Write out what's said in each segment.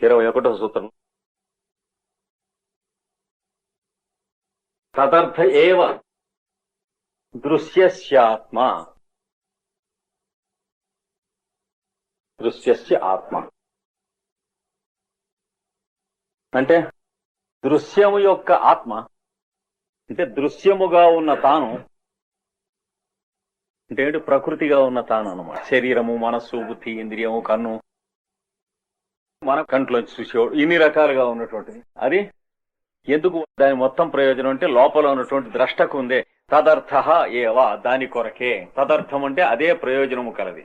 21వ సూత్రం. తదర్థ ఏవ దృశ్యస్యాత్మ. దృశ్యస్య ఆత్మ అంటే దృశ్యము యొక్క ఆత్మ అంటే దృశ్యముగా ఉన్న తాను అంటే ఏంటి? ప్రకృతిగా ఉన్న తాను అన్నమాట. శరీరము, మనస్సు, బుద్ధి, ఇంద్రియము, కన్ను, మన కంట్లోంచి చూసేవాడు, ఇన్ని రకాలుగా ఉన్నటువంటిది. అది ఎందుకు? దాని మొత్తం ప్రయోజనం అంటే లోపల ఉన్నటువంటి ద్రష్టకు ఉందే. తదర్థ ఏవ, దాని కొరకే. తదర్థం అంటే అదే ప్రయోజనము కలది,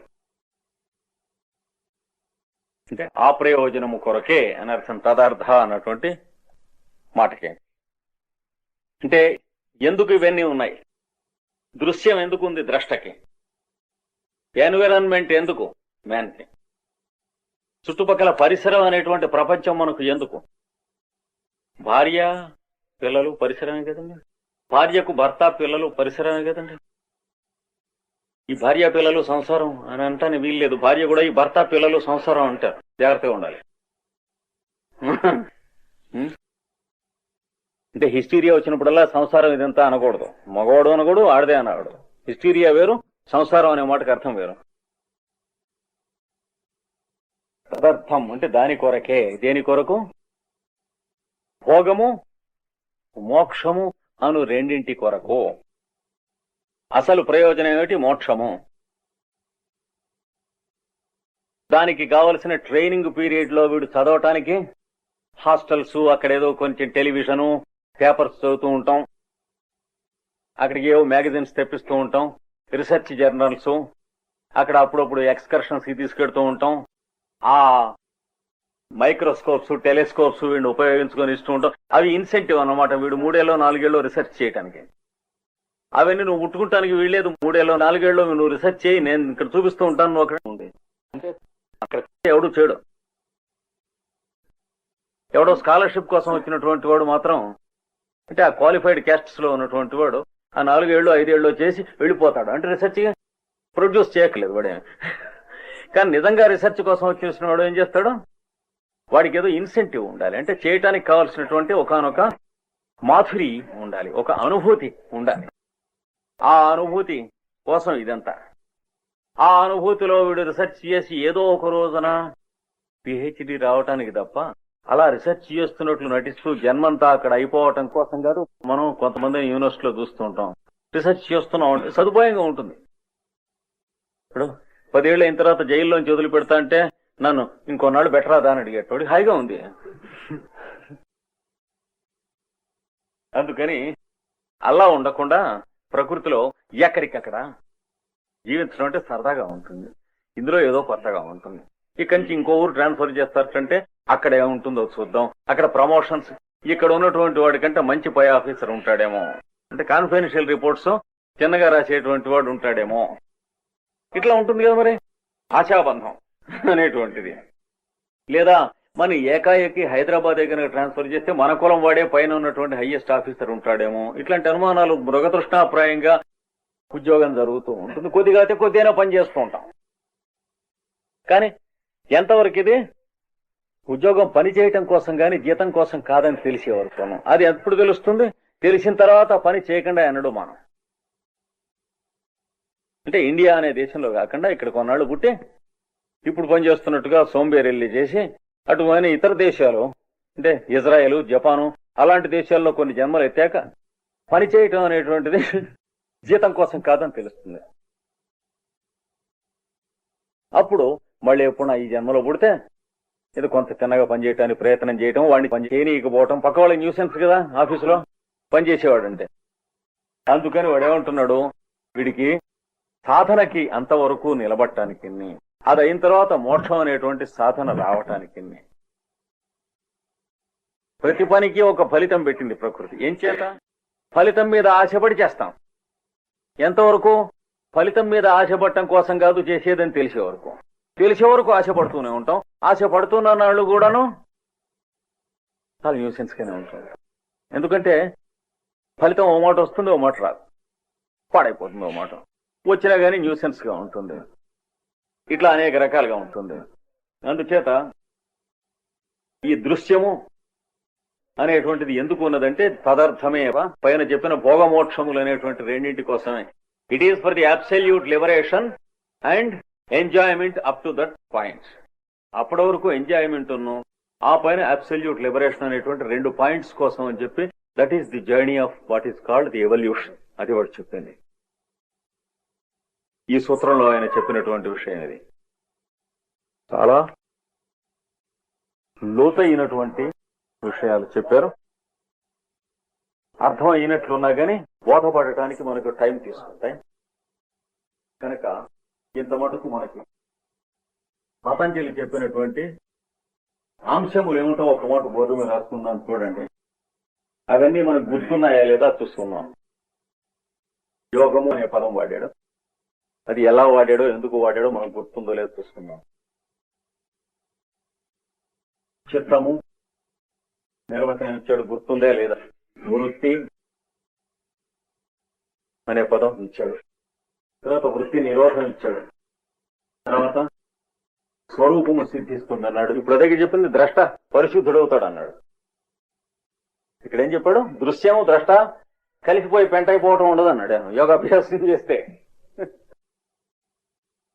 అంటే ఆ ప్రయోజనము కొరకే అని అర్థం. తదర్థ అన్నటువంటి మాటకే. అంటే ఎందుకు ఇవన్నీ ఉన్నాయి? దృశ్యం ఎందుకు ఉంది ద్రష్టకి? ఎన్విరాన్మెంట్ ఎందుకు? మ్యాన్కి. చుట్టుపక్కల పరిసరం అనేటువంటి ప్రపంచం మనకు ఎందుకు? భార్య పిల్లలు పరిసరమే కదండి. భార్యకు భర్త పిల్లలు పరిసరమే కదండి. ఈ భార్య పిల్లలు సంసారం అని అంటానే వీల్లేదు. భార్య కూడా ఈ భర్త పిల్లలు సంసారం అంటారు. జాగ్రత్తగా ఉండాలి. అంటే హిస్టీరియా వచ్చినప్పుడల్లా సంసారం ఇదంతా అనకూడదు. మగవాడు అనకూడదు, ఆడదే అనకూడదు. హిస్టీరియా వేరు, సంసారం అనే మాటకు అర్థం వేరు. తదర్థం అంటే దాని కొరకే. దేని కొరకు? భోగము, మోక్షము అను రెండింటి కొరకు. అసలు ప్రయోజనం ఏమిటి? మోక్షము. దానికి కావలసిన ట్రైనింగ్ పీరియడ్ లో వీడు చదవటానికి హాస్టల్స్, అక్కడేదో కొంచెం టెలివిజను, పేపర్స్ చదువుతూ ఉంటాం, అక్కడికి ఏవో మ్యాగజైన్స్ తెప్పిస్తూ ఉంటాం, రీసెర్చ్ జర్నల్స్, అక్కడ అప్పుడప్పుడు ఎక్స్కర్షన్స్ కి తీసుకెడుతూ ఉంటాం. ఆ మైక్రోస్కోప్స్, టెలిస్కోప్స్ వీడిని ఉపయోగించుకొని ఇస్తూ ఉంటాం. అవి ఇన్సెంటివ్ అన్నమాట. వీడు 3 ఏళ్ళో 4 ఏళ్ళో రీసెర్చ్ చేయడానికి. అవన్నీ నువ్వు ముట్టుకుంటానికి వీళ్ళేదు. 3 ఏళ్ళో 4 ఏళ్ళో నువ్వు రీసెర్చ్ చేయి, నేను ఇక్కడ చూపిస్తూ ఉంటాను, నువ్వు అక్కడ ఉంది. అంటే అక్కడ ఎవడు చేయడు. ఎవడో స్కాలర్షిప్ కోసం వచ్చినటువంటి వాడు మాత్రం, అంటే ఆ క్వాలిఫైడ్ క్యాస్ట్స్ లో ఉన్నటువంటి వాడు ఆ 4 ఏళ్ళు 5 ఏళ్ళు చేసి వెళ్ళిపోతాడు. అంటే రీసెర్చ్ ప్రొడ్యూస్ చేయట్లేదు వాడే. కానీ నిజంగా రీసెర్చ్ కోసం వచ్చేసిన వాడు ఏం చేస్తాడు? వాడికి ఏదో ఇన్సెంటివ్ ఉండాలి. అంటే చేయటానికి కావాల్సినటువంటి ఒకనొక మాధురి ఉండాలి, ఒక అనుభూతి ఉండాలి. ఆ అనుభూతి కోసం ఇదంతా. ఆ అనుభూతిలో వీడు రీసెర్చ్ చేసి ఏదో ఒక రోజున పిహెచ్డి రావటానికి తప్ప అలా రీసెర్చ్ చేస్తున్నట్లు నటిస్తూ జన్మంతా అక్కడ అయిపోవటం కోసం కాదు. మనం కొంతమంది యూనివర్సిటీలో చూస్తూ ఉంటాం, రీసెర్చ్ చేస్తున్నాం అంటే సదుపాయంగా ఉంటుంది. ఇప్పుడు 10 ఏళ్ళు అయిన తర్వాత జైల్లోంచి వదిలి పెడతా అంటే నన్ను ఇంకొన్నాళ్ళు బెటర్ అదా అని అడిగేటోడి హాయిగా ఉంది. అందుకని అలా ఉండకుండా ప్రకృతిలో ఎక్కడికక్కడ జీవించడం అంటే సరదాగా ఉంటుంది. ఇందులో ఏదో కొత్తగా ఉంటుంది. ఇక్కడి నుంచి ఇంకో ఊరు ట్రాన్స్ఫర్ చేస్తారంటే అక్కడ ఏముంటుందో చూద్దాం. అక్కడ ప్రమోషన్స్, ఇక్కడ ఉన్నటువంటి వాడికంటే మంచి పై ఆఫీసర్ ఉంటాడేమో, అంటే కాన్ఫిడెన్షియల్ రిపోర్ట్స్ చిన్నగా రాసేటువంటి వాడు ఉంటాడేమో, ఇట్లా ఉంటుంది కదా. మరి ఆశాబంధం అనేటువంటిది. లేదా మన ఏకాఏకి హైదరాబాద్ కనుక ట్రాన్స్ఫర్ చేస్తే మన కులం వాడే పైన ఉన్నటువంటి హైయెస్ట్ ఆఫీసర్ ఉంటాడేమో, ఇట్లాంటి అనుమానాలు మృగతృష్ణాప్రాయంగా ఉద్యోగం జరుగుతూ ఉంటుంది. కొద్దిగా అయితే కొద్దిగా పని చేస్తూ ఉంటాం. కానీ ఎంతవరకు ఇది ఉద్యోగం పని చేయటం కోసం కానీ జీతం కోసం కాదని తెలిసే వరకు. అది ఎప్పుడు తెలుస్తుంది? తెలిసిన తర్వాత పని చేయకుండా అనడు మనం. అంటే ఇండియా అనే దేశంలో కాకుండా ఇక్కడ కొన్నాళ్ళు పుట్టి ఇప్పుడు పనిచేస్తున్నట్టుగా సోంబేరెల్లి చేసి అటువైన ఇతర దేశాలు అంటే ఇజ్రాయెల్, జపాను అలాంటి దేశాల్లో కొన్ని జన్మలు ఎత్తాక పని చేయటం అనేటువంటిది జీతం కోసం కాదని తెలుస్తుంది. అప్పుడు మళ్ళీ ఎప్పుడు ఈ జన్మలో పుడితే ఇది కొంత తిన్నగా పనిచేయడానికి ప్రయత్నం చేయటం, వాడిని పని చేయనీయకపోవటం, పక్క వాళ్ళకి న్యూసెన్స్ కదా ఆఫీసులో పనిచేసేవాడు అంటే. అందుకని వాడు ఏమంటున్నాడు, వీడికి సాధనకి అంతవరకు నిలబడటానికి, అది అయిన తర్వాత మోక్షం అనేటువంటి సాధన రావటానికి ప్రతి పనికి ఒక ఫలితం పెట్టింది ప్రకృతి. ఏం చేత? ఫలితం మీద ఆశపడి చేస్తాం. ఎంతవరకు? ఫలితం మీద ఆశపడటం కోసం కాదు చేసేదని తెలిసే వరకు. తెలిసే వరకు ఆశపడుతూనే ఉంటాం. ఆశపడుతున్న నాళ్ళు కూడాను చాలా న్యూసెన్స్ గానే ఉంటుంది. ఎందుకంటే ఫలితం ఓ మాట వస్తుంది, ఓ మాట రాదు, పాడైపోతుంది. ఓ మాట వచ్చినా కానీ న్యూసెన్స్ గా ఉంటుంది. ఇట్లా అనేక రకాలుగా ఉంటుంది. అందుచేత ఈ దృశ్యము అనేటువంటిది ఎందుకు ఉన్నదంటే తదర్థమేవ పైన చెప్పిన భోగమోక్షములు అనేటువంటి రెండింటి కోసమే. It is for the absolute liberation and enjoyment up to that point. అప్పటి వరకు ఎంజాయ్మెంట్ ఆ పైన అబ్సల్యూట్ లిబరేషన్ అనేటువంటి 2 పాయింట్స్ కోసం అని చెప్పి that is the journey of what is called the evolution. అది వాడు చెప్పింది ఈ సూత్రంలో. ఆయన చెప్పినటువంటి విషయం ఇది చాలా లోతైనటువంటి విషయాలు చెప్పారు. అర్థం అయినట్లున్నా కానీ బోధపడటానికి మనకు టైం తీసుకుంటాయి కనుక ఇంత మటుకు మనకి పతంజలి చెప్పినటువంటి అంశములు ఏమిటో ఒక మాట బోర్డు మీద రాసుకుందాం చూడండి. అవన్నీ మనకు గుర్తున్నాయా లేదా చూసుకుందాం. యోగము అనే పదం వాడాడు. అది ఎలా వాడాడో ఎందుకు వాడాడో మనకు గుర్తుందో లేదో చూసుకుందాం. చిత్తము నిర్వచనం ఇచ్చాడు, గుర్తుందే లేదా. వృత్తి అనే పదం ఇచ్చాడు. తర్వాత వృత్తి నిరోధం ఇచ్చాడు. తర్వాత స్వరూపము సిద్ధిస్తుంది అన్నాడు. ఇప్పుడు అదే చెప్పింది ద్రష్ట పరిశుద్ధుడవుతాడు అన్నాడు. ఇక్కడ ఏం చెప్పాడు? దృశ్యము ద్రష్ట కలిసిపోయి పెంటైపోవటం ఉండదు అన్నాడు. యోగాభ్యాసం చేస్తే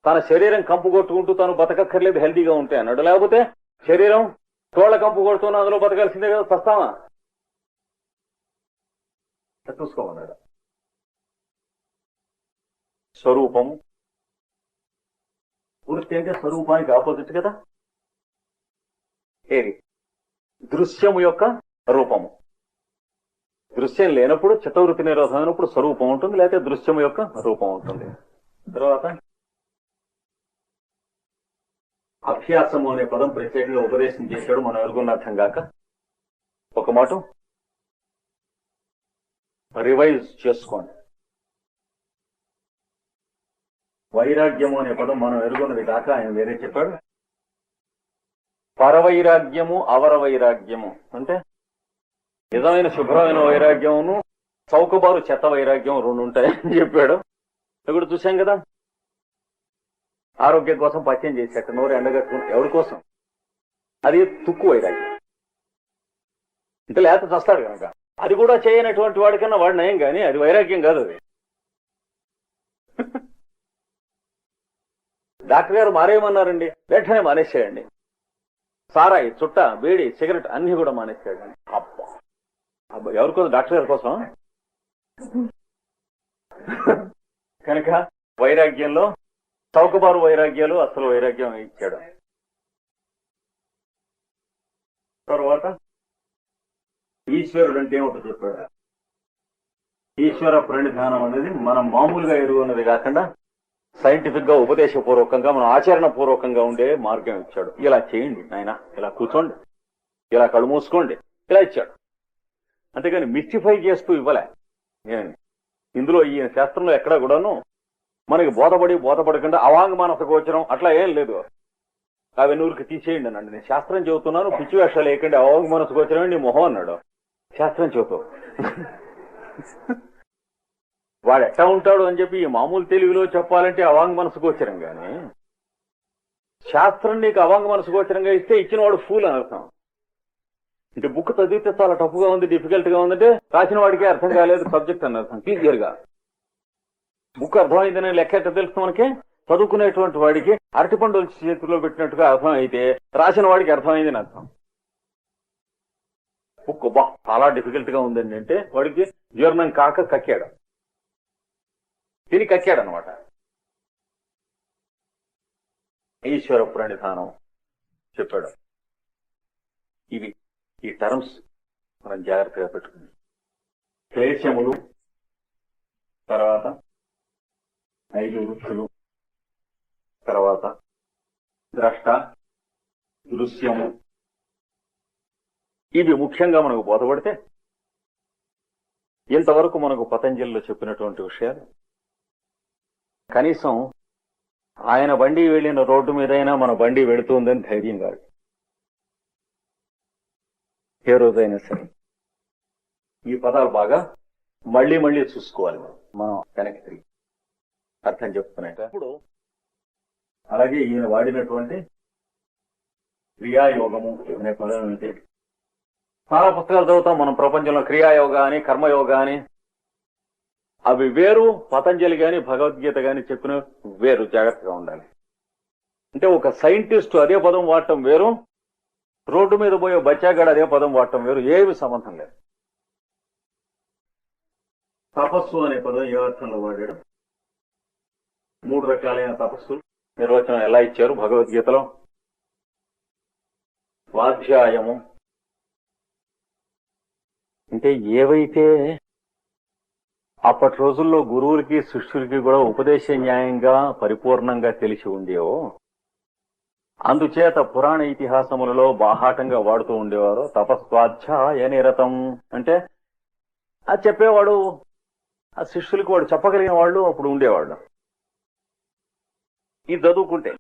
తన శరీరం కంపు కొట్టుకుంటూ తాను బతకక్కర్లేదు, హెల్దీగా ఉంటే అన్నాడు. లేకపోతే శరీరం తోళ్ల కంపు కొడుతున్న అందులో బతకాల్సిందే కదా, చస్తామా? చూసుకోమన్నాడు. స్వరూపము వృత్తి అంటే స్వరూపానికి ఆపోజిట్ కదా. ఏది దృశ్యము యొక్క రూపము. దృశ్యం లేనప్పుడు చిత్తవృత్తి నిరోధం అయినప్పుడు స్వరూపం ఉంటుంది, లేకపోతే దృశ్యము యొక్క రూపం ఉంటుంది. తర్వాత అభ్యాసము అనే పదం ప్రత్యేకంగా ఉపదేశం చేశాడు. మనం ఎరుగున్న అర్థం కాక ఒక మాట రివైజ్ చేసుకోండి. వైరాగ్యము అనే పదం మనం ఎరుగున్నది కాక ఆయన వేరే చెప్పాడు. పరవైరాగ్యము అవర వైరాగ్యము అంటే నిజమైన శుభ్రమైన వైరాగ్యమును చౌకబారు చెత్త వైరాగ్యం 2 ఉంటాయని చెప్పాడు. ఇప్పుడు చూశాం కదా, ఆరోగ్యం కోసం పత్యం చేసేట నోరు ఎండగట్టు ఎవరి కోసం? అది తుక్కు వైరాగ్యం. ఇంకా లేత చస్తాడు కనుక అది కూడా చేయనటువంటి వాడికన్నా వాడు నయం, కానీ అది వైరాగ్యం కాదు. అది డాక్టర్ గారు మారేయమన్నారండి, వెంటనే మానేసేయండి. సారాయి, చుట్ట, బీడి, సిగరెట్ అన్ని కూడా మానేసేయండి. అబ్బా అబ్బా ఎవరి కోసం? డాక్టర్ గారి కోసం. కనుక వైరాగ్యంలో చౌకబారు వైరాగ్యాలు అసలు వైరాగ్యం ఇచ్చాడు. తర్వాత ఈశ్వరుడు అంటే ఏమిటో చెప్పాడు. ఈశ్వర ప్రణిధానం అనేది మనం మామూలుగా ఎరుగున్నది కాకుండా సైంటిఫిక్ గా ఉపదేశపూర్వకంగా మనం ఆచరణ పూర్వకంగా ఉండే మార్గం ఇచ్చాడు. ఇలా చేయండి నాయన, ఇలా కూర్చోండి, ఇలా కళ్ళు మూసుకోండి, ఇలా ఇచ్చాడు. అంతేగాని మిస్టిఫై చేస్తూ ఇవ్వలే. ఇందులో ఈ శాస్త్రంలో ఎక్కడా కూడాను మనకి బోధపడకుండా అవాంగ మానస గోచరం అట్లా ఏం లేదు. అవన్నీ ఊరికి తీసేయండి అన్నాడు. నేను శాస్త్రం చెబుతున్నాను, పిచ్చి వేషాలు వేయకండి, అవాంగ మానస గోచరం నీ మొహం అన్నాడు. శాస్త్రం చెబుతావు వాడు ఎట్టా ఉంటాడు అని చెప్పి ఈ మామూలు తెలుగులో చెప్పాలంటే అవాంగ మనసు గోచరం, కానీ శాస్త్రం నీకు అవాంగ మనసు గోచరంగా ఇస్తే ఇచ్చిన వాడు ఫూల్ అని అర్థం. అంటే బుక్ చదివితే చాలా టఫ్గా ఉంది, డిఫికల్ట్ గా ఉందంటే రాసిన వాడికి అర్థం కాలేదు సబ్జెక్ట్ అని అర్థం. క్లియర్ గా బుక్ అర్థమైందని లెక్క ఎట్లా తెలుసు మనకి? చదువుకునేటువంటి వాడికి అరటిపండు చేతిలో పెట్టినట్టుగా అర్థం అయితే రాసిన వాడికి అర్థమైందని అర్థం. బుక్ చాలా డిఫికల్ట్ గా ఉందండి అంటే వాడికి జీర్ణం కాక కక్కాడు, తిని కక్కాడు అనమాట. ఈశ్వర ప్రణిధానం చెప్పాడు. ఇవి ఈ టర్మ్స్ మనం జాగ్రత్తగా పెట్టుకుంది. క్లేశములు, తర్వాత 5 వృత్తులు, తర్వాత ద్రష్ట, దృశ్యము, ఇవి ముఖ్యంగా మనకు బోధపడితే ఇంతవరకు మనకు పతంజలిలో చెప్పినటువంటి విషయాలు కనీసం ఆయన బండి వెళ్ళిన రోడ్డు మీదైనా మన బండి వెళుతుందని ధైర్యం కాదు. ఏ రోజైనా సరే ఈ పదాలు బాగా మళ్ళీ మళ్ళీ చూసుకోవాలి మనం వెనక్కి తిరిగి అర్థం చెప్తున్నాయి. అప్పుడు అలాగే ఈయన వాడినటువంటి క్రియాయోగము అనే పదం ఏమిటి? చాలా పుస్తకాలు చదువుతాం మనం ప్రపంచంలో, క్రియాయోగ అని, కర్మయోగ అని. అవి వేరు, పతంజలి గాని భగవద్గీత గాని చెప్పిన వేరు. జాగ్రత్తగా ఉండాలి. అంటే ఒక సైంటిస్ట్ అదే పదం వాడటం వేరు, రోడ్డు మీద పోయే బచ్చాగాడు అదే పదం వాడటం వేరు. ఏమి సంబంధం లేదు. తపస్సు అనే పదం ఏ అర్థంలో వాడాడు? 3 రకాలైన తపస్సు నిర్వచనం ఎలా ఇచ్చారు భగవద్గీతలో? స్వాధ్యాయము అంటే ఏవైతే అప్పటి రోజుల్లో గురువులకి శిష్యులకి కూడా ఉపదేశ న్యాయంగా పరిపూర్ణంగా తెలిసి ఉండేవో, అందుచేత పురాణ ఇతిహాసములలో బాహాటంగా వాడుతూ ఉండేవారు. తపస్వాధ్యాయ నిరతం అంటే అది చెప్పేవాడు, ఆ శిష్యులకి వాడు చెప్పగలిగిన వాళ్ళు అప్పుడు ఉండేవాళ్ళు. ఇది చదువుకుంటే,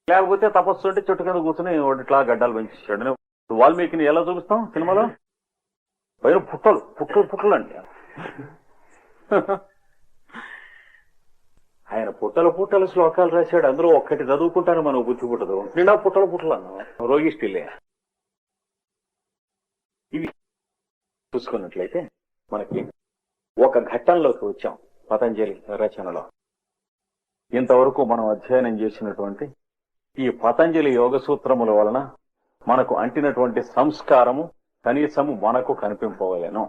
లేకపోతే తపస్సు అంటే చెట్టు కింద కూర్చొని వాడు ఇట్లా గడ్డాలు పెంచేసాడు. వాల్మీకిని ఎలా చూపిస్తాం సినిమాలో? పైన పుట్టలు పుట్టలు పుట్టలు అంటే ఆయన పుట్టలు పుట్టలు శ్లోకాలు రాశాడు. అందులో ఒక్కటి చదువుకుంటాను మనం బుద్ధి పుట్టదు. నిండా పుట్టలు పుట్టలు అన్నాం. రోగిష్టిలే. ఇవి చూసుకున్నట్లయితే మనకి ఒక ఘట్టంలోకి వచ్చాం పతంజలి రచనలో. ఇంతవరకు మనం అధ్యయనం చేసినటువంటి ఈ పతంజలి యోగ సూత్రముల వలన మనకు అంటినటువంటి సంస్కారము కనీసము మనకు కనిపింపవలేను.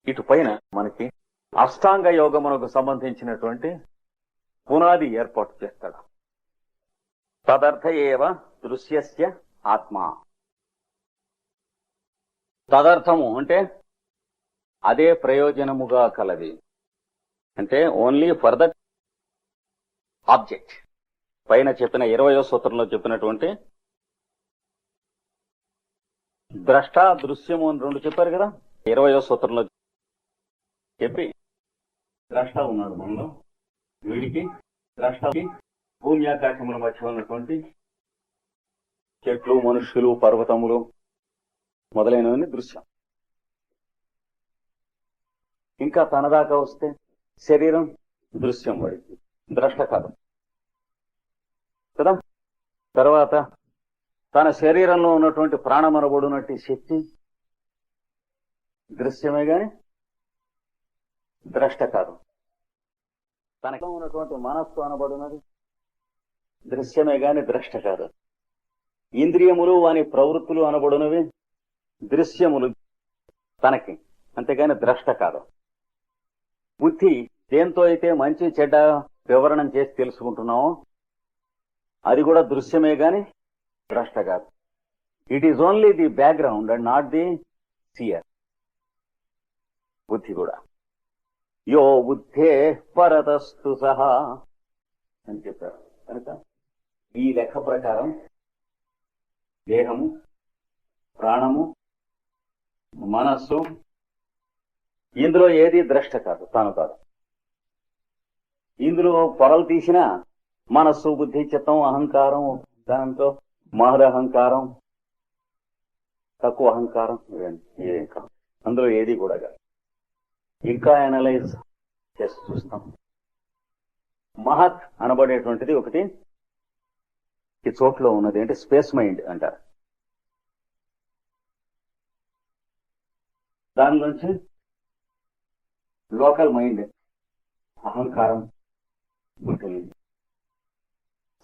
ఇటు పైన మనకి అష్టాంగ యోగమునకు సంబంధించినటువంటి పునాది ఏర్పాటు చేస్తాడు. తదర్థ ఏవ దృశ్యస్య ఆత్మ. తదర్థము అంటే అదే ప్రయోజనముగా కలది, అంటే ఓన్లీ ఫర్ దట్ ఆబ్జెక్ట్. పైన చెప్పిన 20వ సూత్రంలో చెప్పినటువంటి ద్రష్ట దృశ్యము అని 2 చెప్పారు కదా. 20వ సూత్రంలో చెప్పి ద్రష్ట ఉన్నాడు మనలో, వీడికి ద్రష్టకి భూమి ఆకాశముల మధ్య ఉన్నటువంటి చెట్లు, మనుష్యులు, పర్వతములు మొదలైనవన్నీ దృశ్యం. ఇంకా తన దాకా వస్తే శరీరం దృశ్యం, వాడికి ద్రష్ట కాదు కదా. తర్వాత తన శరీరంలో ఉన్నటువంటి ప్రాణమనబడినటువంటి శక్తి దృశ్యమే గాని ద్రష్ట కాదు. తనలో ఉన్నటువంటి మనస్సు అనబడినది దృశ్యమే గాని ద్రష్ట కాదు. ఇంద్రియములు వాని ప్రవృత్తులు అనబడినవి దృశ్యములు తనకి, అంతేగాని ద్రష్ట కాదు. బుద్ధి దేంతో అయితే మంచి చెడ్డ వివరణం చేసి తెలుసుకుంటున్నామో అది కూడా దృశ్యమే గాని ద్రష్ట కాదు. It is only the background and not the seer. బుద్ధి కూడా యో బుద్ధే పరతస్తు సహా అని చెప్పారు. కనుక ఈ లెక్క ప్రకారం దేహము, ప్రాణము, మనస్సు ఇందులో ఏది ద్రష్ట కాదు, తాను కాదు. ఇందులో పొరలు తీసిన మనస్సు, బుద్ధి, చిత్తం, అహంకారం, దాంతో మహదహంకారం, తక్కువ అహంకారం, అందులో ఏది కూడా కాదు. ఇంకా అనలైజ్ చేసి చూస్తాం. మహత్ అనబడేటువంటిది ఒకటి ఈ చోట్లో ఉన్నది, అంటే స్పేస్ మైండ్ అంటారు. దానిలోంచి లోకల్ మైండ్, అహంకారం పుట్టింది.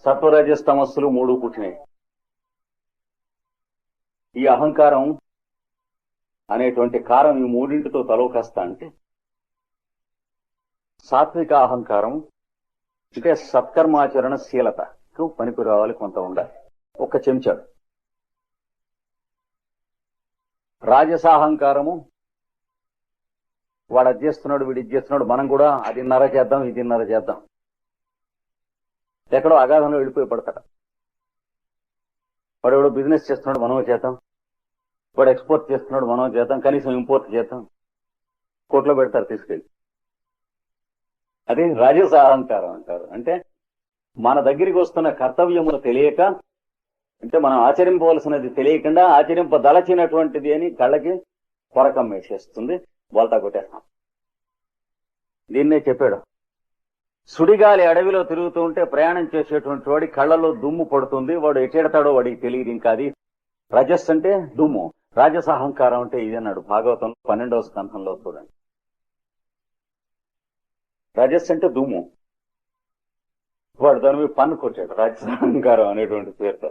సత్వరజస్తమస్సులు 3 పుట్టినాయి. ఈ అహంకారం అనేటువంటి కారం ఈ 3తో తలవకాస్తా అంటే సాత్విక అహంకారం అంటే సత్కర్మాచరణ శీలతకు పనికి రావాలి, కొంత ఉండాలి, 1 చెంచాడు. రాజసాహంకారము వాడు అది చేస్తున్నాడు, వీడు ఇది చేస్తున్నాడు, మనం కూడా 10:30 చేద్దాం, 10:30 చేద్దాం, ఎక్కడో అగాధంలో వెళ్ళిపోయి పడతాడు. వాడు ఎవడో బిజినెస్ చేస్తున్నాడు, మనమో చేద్దాం. వాడు ఎక్స్పోర్ట్ చేస్తున్నాడు, మనమో చేద్దాం. కనీసం ఇంపోర్ట్ చేద్దాం, కోట్లో పెడతారు తీసుకెళ్ళి. అదే రాజసాహంకారం అంటారు. అంటే మన దగ్గరికి వస్తున్న కర్తవ్యములు తెలియక, అంటే మనం ఆచరింపవలసినది తెలియకుండా ఆచరింపదలచినటువంటిది అని కళ్ళకి కొరకం వేసేస్తుంది, బోల్తా కొట్టేస్తాం. దీన్నే చెప్పాడు సుడిగాలి అడవిలో తిరుగుతూ ఉంటే ప్రయాణం చేసేటువంటి వాడి కళ్ళలో దుమ్ము పడుతుంది, వాడు ఎటెడతాడో వాడికి తెలియదు. ఇంకా అది రజస్ అంటే దుమ్ము, రాజస అహంకారం అంటే ఇది అన్నాడు భాగవతం 12వ స్కంధంలో చూడండి. రజస్ అంటే దుమ్ము, వాడు దాని మీద పన్ను కొట్టాడు రాజస అహంకారం అనేటువంటి పేరుతో.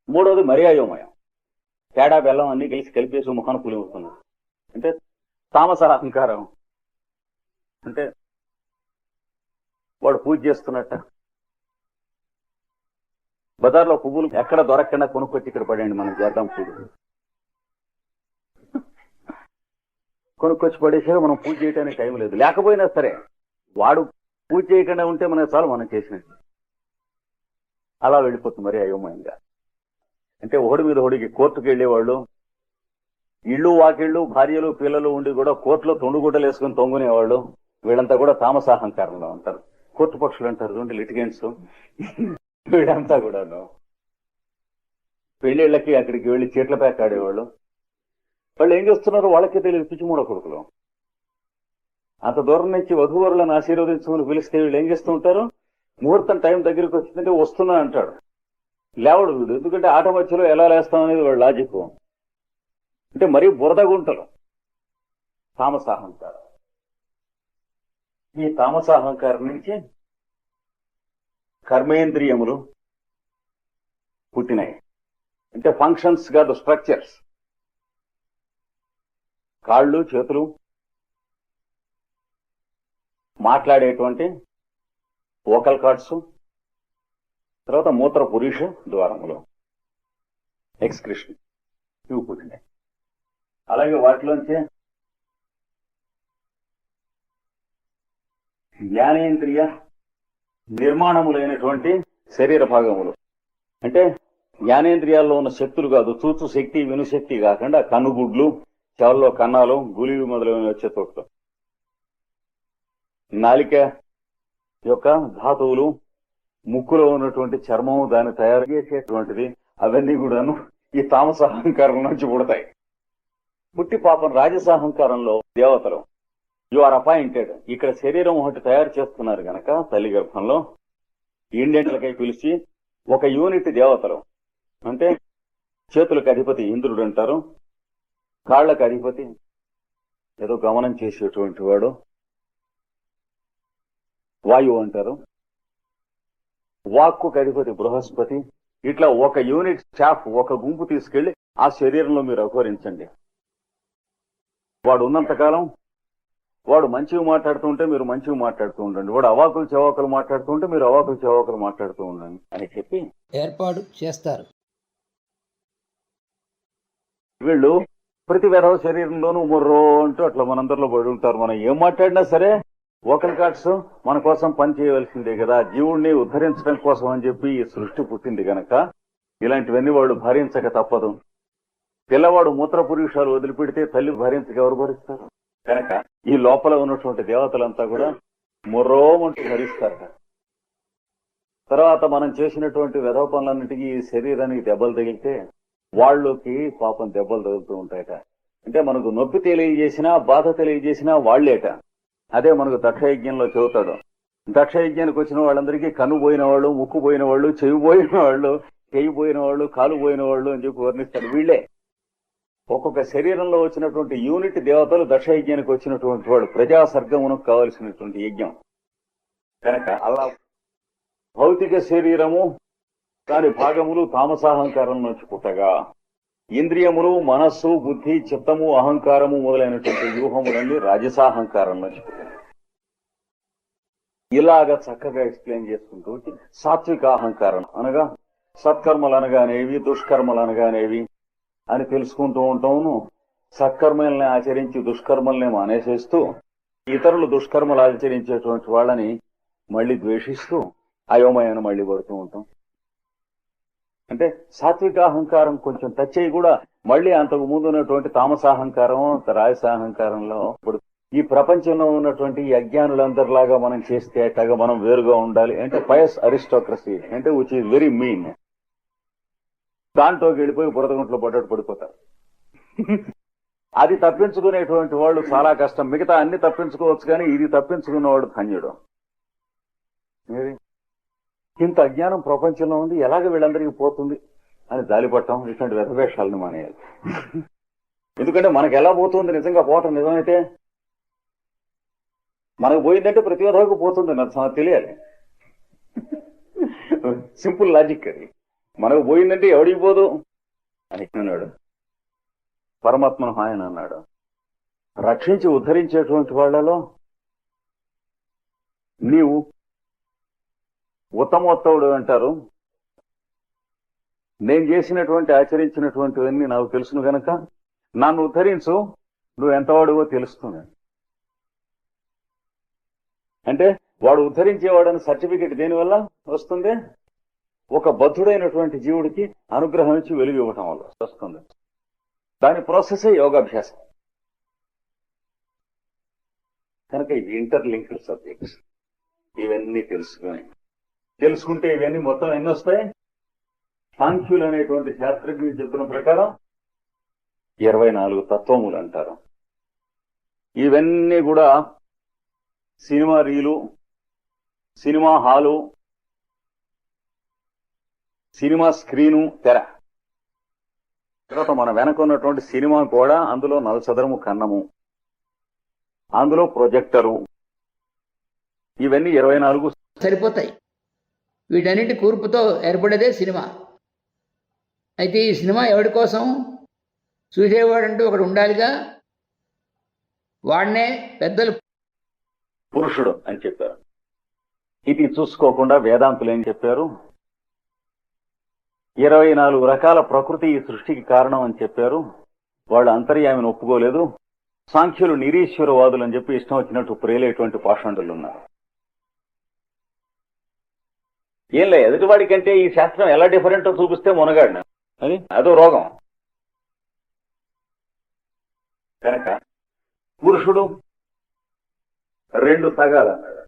మూడవది మరీ అయోమయం, తేడా బెల్లం అన్ని కలిపేసి ముఖాన్ని పులిగుతున్నాడు అంటే తామస అహంకారం. అంటే వాడు పూజ చేస్తున్నట్ట, బజార్లో పువ్వులు ఎక్కడ దొరకకుండా కొనుక్కొచ్చి ఇక్కడ పడండి మనం చేద్దాం పూజ, కొనుక్కొచ్చి పడేసాక మనం పూజ చేయడానికి టైం లేదు. లేకపోయినా సరే వాడు పూజ చేయకుండా ఉంటే మనకు చాలు మనం చేసినట్టు. అలా వెళ్ళిపోతుంది మరి అయోమయంగా. అంటే ఒకడి మీద ఒకడికి కోర్టుకు వెళ్ళేవాళ్ళు, ఇళ్ళు వాకిళ్ళు భార్యలు పిల్లలు ఉండి కూడా కోర్టులో తొండుగుడ్డలు వేసుకుని తొంగునేవాళ్ళు, వీళ్ళంతా కూడా తామసాహంకారంలో ఉంటారు. కోర్టు పక్షులు అంటారు చూడండి, లిటిగెంట్స్, వీళ్ళంతా కూడాను పెళ్లిళ్ళకి అక్కడికి వెళ్ళి చీట్ల ప్యాక్ ఆడేవాళ్ళు. వాళ్ళు ఏం చేస్తున్నారో వాళ్ళకే తెలియదు, పిచ్చిమూడ కొడుకులు. అంత దూరం నుంచి వధువరులను ఆశీర్వదించుకుని పిలిస్తే వీళ్ళు ఏం చేస్తూ ఉంటారు, ముహూర్తం టైం దగ్గరికి వచ్చిందంటే వస్తున్నా అంటాడు, లేవడు వీడు. ఎందుకంటే ఆట మధ్యలో ఎలా లేస్తాం అనేది వాడు లాజిక్. అంటే మరీ బురద గుంటలు తామసాహంకారం. ఈ తామసాహంకారం నుంచి కర్మేంద్రియములు పుట్టినాయి. అంటే ఫంక్షన్స్ కాదు, స్ట్రక్చర్స్. కాళ్ళు చేతులు, మాట్లాడేటువంటి వోకల్ కార్డ్స్, తర్వాత మూత్ర పురుష ద్వారములు, ఎక్స్క్రిషన్, ఇవి పుట్టినాయి. అలాగే వాటిలోంచి జ్ఞానేంద్రియ నిర్మాణములైనటువంటి శరీర భాగములు. అంటే జ్ఞానేంద్రియాల్లో ఉన్న శక్తులు కాదు, చూచు శక్తి వినుశక్తి కాకుండా కనుగుడ్లు, చెవుల్లో కన్నాలు, గులివి మొదలైన వచ్చే తోటలు, నాలిక యొక్క ధాతువులు, ముక్కులో ఉన్నటువంటి చర్మము దాన్ని తయారు చేసేటువంటిది, అవన్నీ కూడాను ఈ తామసాహంకారం నుంచి పుడతాయి. పుట్టి పాపం రాజసాహంకారంలో దేవతలు యు ఆర్ అపాయింటెడ్, ఇక్కడ శరీరం ఒకటి తయారు చేస్తున్నారు గనక తల్లి గర్భంలో ఇండియన్లకై పిలిచి ఒక యూనిట్ దేవతలు. అంటే చేతులకు అధిపతి ఇంద్రుడు అంటారు, కాళ్లకు అధిపతి ఏదో గమనం చేసేటువంటి వాడు వాయువు అంటారు, వాక్కుకు అధిపతి బృహస్పతి. ఇట్లా ఒక యూనిట్ స్టాఫ్, ఒక గుంపు తీసుకెళ్లి ఆ శరీరంలో మీరు అఘోరించండి. వాడు ఉన్నంతకాలం వాడు మంచిగా మాట్లాడుతూ ఉంటే మీరు మంచిగా మాట్లాడుతూ ఉండండి, వాడు అవాకులు చవాకులు మాట్లాడుతూ ఉంటే మీరు అవాకులు చవాకులు మాట్లాడుతూ ఉండండి అని చెప్పి ఏర్పాటు చేస్తారు. వీళ్ళు ప్రతి వెధవ శరీరంలోనూ మొర్రో అంటూ అట్లా మనందరిలో పడి ఉంటారు. మనం ఏం మాట్లాడినా సరే వోకల్ కార్డ్స్ మన కోసం పని చేయవలసిందే కదా, జీవుణ్ణి ఉద్ధరించడం కోసం అని చెప్పి ఈ సృష్టి పుట్టింది గనక ఇలాంటివన్నీ వాళ్ళు భరించక తప్పదు. పిల్లవాడు మూత్ర పురుషాలు వదిలిపెడితే తల్లి భరించక ఎవరు భరిస్తారు? కనుక ఈ లోపల ఉన్నటువంటి దేవతలంతా కూడా మొర్రోమంటూ భరిస్తారట. తర్వాత మనం చేసినటువంటి వెధవ పనులన్నిటికీ ఈ శరీరానికి దెబ్బలు తగిలితే వాళ్ళకి పాపం దెబ్బలు తగులుతూ ఉంటాయట. అంటే మనకు నొప్పి తెలియజేసినా బాధ తెలియజేసినా వాళ్లేట. అదే మనకు దక్షయజ్ఞంలో చెబుతాడు. దక్షయజ్ఞానికి వచ్చిన వాళ్ళందరికీ కన్ను పోయిన వాళ్ళు, ముక్కు పోయిన వాళ్ళు, చెవి పోయిన వాళ్ళు, చెయ్యి పోయిన వాళ్ళు, కాలు పోయిన వాళ్ళు అని చెప్పి వర్ణిస్తాడు. వీళ్లే ఒక్కొక్క శరీరంలో వచ్చినటువంటి యూనిట్ దేవతలు దక్షయజ్ఞానికి వచ్చినటువంటి వాడు. ప్రజా సర్గమునకు కావలసినటువంటి యజ్ఞం కనుక అలా భౌతిక శరీరము దాని భాగములు తామసాహంకారం నుంచి పుట్టగా ఇంద్రియములు, మనస్సు, బుద్ధి, చిత్తము, అహంకారము మొదలైనటువంటి వ్యూహములన్నీ రాజసాహంకారం నుంచి పుట్టాయి. ఇలాగా చక్కగా ఎక్స్ప్లెయిన్ చేసుకుంటూ సాత్విక అహంకారం అనగా సత్కర్మలు అనగానేవి, దుష్కర్మలు అనగానేవి అని తెలుసుకుంటూ ఉంటాము. సత్కర్మల్ని ఆచరించి దుష్కర్మల్ని మానేసేస్తూ ఇతరులు దుష్కర్మలు ఆచరించేటువంటి వాళ్ళని మళ్లీ ద్వేషిస్తూ అయోమయాన్ని మళ్లీ పడుతూ ఉంటాం. అంటే సాత్విక అహంకారం కొంచెం టచ్ అయ్యి కూడా మళ్లీ అంతకు ముందు ఉన్నటువంటి తామసాహంకారం, రాజసాహంకారంలో ఇప్పుడు ఈ ప్రపంచంలో ఉన్నటువంటి అజ్ఞానులందరిలాగా మనం చేస్తే అట్లాగా మనం వేరుగా ఉండాలి అంటే పయస్ అరిస్టోక్రసీ అంటే విచ్ ఈజ్ వెరీ మీన్. దాంట్లోకి వెళ్ళిపోయి బురదగుంట్లో పడ్డట్టు పడిపోతారు. అది తప్పించుకునేటువంటి వాళ్ళు చాలా కష్టం. మిగతా అన్ని తప్పించుకోవచ్చు కానీ ఇది తప్పించుకున్నవాడు ధన్యుడు. ఏది? ఇంత అజ్ఞానం ప్రపంచంలో ఉంది, ఎలాగ వీళ్ళందరికీ పోతుంది అని జాలిపడటం, ఇటువంటి వ్యధవేషాలను మానేయాలి. ఎందుకంటే మనకు ఎలా పోతుంది, నిజంగా పోవటం నిజమైతే మనకు పోయిందంటే ప్రతి విధకు పోతుంది నాకు తెలియాలి. సింపుల్ లాజిక్ అది. మనకు పోయిందంటే ఎవడికి పోదు అని అన్నాడు. పరమాత్మను ఆయన అన్నాడు, రక్షించి ఉద్ధరించేటువంటి వాళ్ళలో నీవు ఉత్తమోత్తముడు అంటారు. నేను చేసినటువంటి ఆచరించినటువంటివన్నీ నాకు తెలుసును గనక నన్ను ఉద్ధరించు, నువ్వు ఎంతవాడువో తెలుస్తుంది. అంటే వాడు ఉద్ధరించేవాడని సర్టిఫికెట్ దేనివల్ల వస్తుంది? ఒక బద్ధుడైనటువంటి జీవుడికి అనుగ్రహం ఇచ్చి వెలుగు ఇవ్వటం వల్ల వస్తుంది. దాని ప్రాసెసే యోగాభ్యాసం. కనుక ఇవి ఇంటర్లింక్డ్ సబ్జెక్ట్స్. ఇవన్నీ తెలుసుకుంటే ఇవన్నీ మొత్తం ఎన్ని వస్తాయి? సాంఖ్యులు అనేటువంటి శాస్త్రజ్ఞులు చెప్పిన ప్రకారం 24 తత్వములు అంటారు. ఇవన్నీ కూడా cinema reel, cinema hall, cinema screen, తెర, తర్వాత మన వెనక ఉన్నటువంటి సినిమా కూడా, అందులో నలచదరము కన్నము, అందులో ప్రొజెక్టరు, ఇవన్నీ 24 సరిపోతాయి. వీటన్నిటి కూర్పుతో ఏర్పడేదే సినిమా. అయితే ఈ సినిమా ఎవరి కోసం? చూసేవాడంటూ ఒకడు ఉండాలిగా. వాడినే పెద్దలు పురుషుడు అని చెప్పారు. ఇది చూసుకోకుండా వేదాంతులు ఏం చెప్పారు? 24 రకాల ప్రకృతి ఈ సృష్టికి కారణం అని చెప్పారు. వాళ్ళు అంతర్యామిని ఒప్పుకోలేదు. సాంఖ్యులు నిరీశ్వరవాదులు అని చెప్పి ఇష్టం వచ్చినట్టు ప్రేలేటువంటి పాషండులు ఉన్నారు. ఏం లే, ఎదుటివాడి కంటే ఈ శాస్త్రం ఎలా డిఫరెంటో చూపిస్తే మునగాడిన అది అదో రోగం. కనుక పురుషుడు 2 సగాలు అన్నాడు.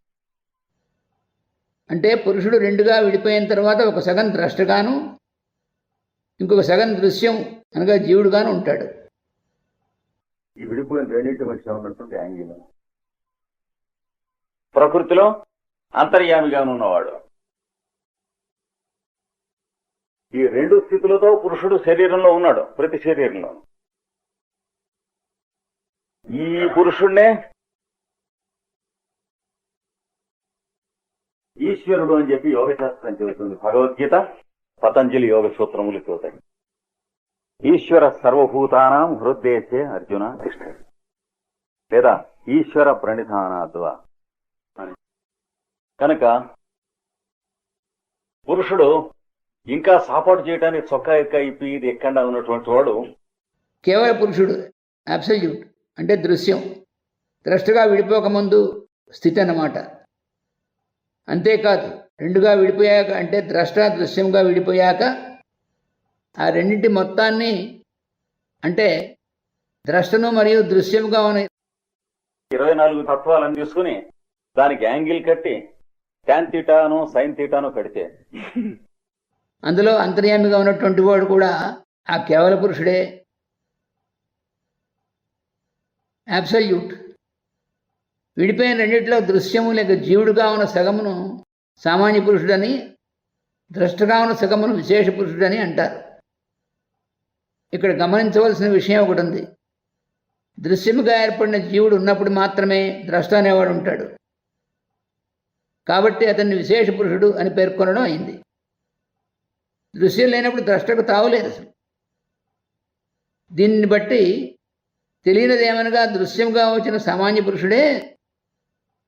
అంటే పురుషుడు 2గా విడిపోయిన తర్వాత ఒక సగం ద్రష్టగాను, ఇంకొక సగం దృశ్యం అనగా జీవుడుగాను ఉంటాడు. ఈ విడిపోయిన రెండింటి మధ్య ఉన్నటువంటి యాంగిల్ ప్రకృతిలో అంతర్యామిగాను ఉన్నవాడు. ఈ 2 స్థితులతో పురుషుడు శరీరంలో ఉన్నాడు, ప్రతి శరీరంలో. ఈ పురుషుణ్ణే ఈశ్వరుడు అని చెప్పి యోగశాస్త్రం చెబుతుంది. భగవద్గీత, పతంజలి యోగ సూత్రములు చూతాయి. ఈశ్వర సర్వభూతానాం హృద్దేశే అర్జున తిష్టతి, లేదా ఈశ్వర ప్రణిధానాద్వా అని. కనుక పురుషుడు ఇంకా సాపాటు చేయడానికి చొక్కా ఇప్పి ఇది ఎక్కడ ఉన్నటువంటి వాడు కేవల పురుషుడు, అబ్సల్యూట్ అంటే దృశ్యం, ద్రష్టగా విడిపోకముందు స్థితి అన్నమాట. అంతేకాదు 2గా విడిపోయాక, అంటే ద్రష్ట దృశ్యంగా విడిపోయాక ఆ రెండింటి మొత్తాన్ని, అంటే ద్రష్టను మరియు దృశ్యంగా ఉన్న 24 తత్వాలను తీసుకుని దానికి యాంగిల్ కట్టి ట్యాన్ తీటాను సైన్ తీటాను కడితే అందులో అంతర్యామిగా ఉన్నటువంటి వాడు కూడా ఆ కేవల పురుషుడే, అబ్సల్యూట్. విడిపోయిన రెండిట్లో దృశ్యము లేక జీవుడుగా ఉన్న సగమును సామాన్య పురుషుడని, ద్రష్టగా ఉన్న సగమును విశేష పురుషుడని అంటారు. ఇక్కడ గమనించవలసిన విషయం ఒకటి ఉంది. దృశ్యముగా ఏర్పడిన జీవుడు ఉన్నప్పుడు మాత్రమే ద్రష్ట అనేవాడు ఉంటాడు. కాబట్టి అతన్ని విశేష పురుషుడు అని పేర్కొనడం అయింది. దృశ్యం లేనప్పుడు ద్రష్టకు తావులేదు అసలు. దీనిని బట్టి తెలియనిదేమనగా దృశ్యంగా వచ్చిన సామాన్య పురుషుడే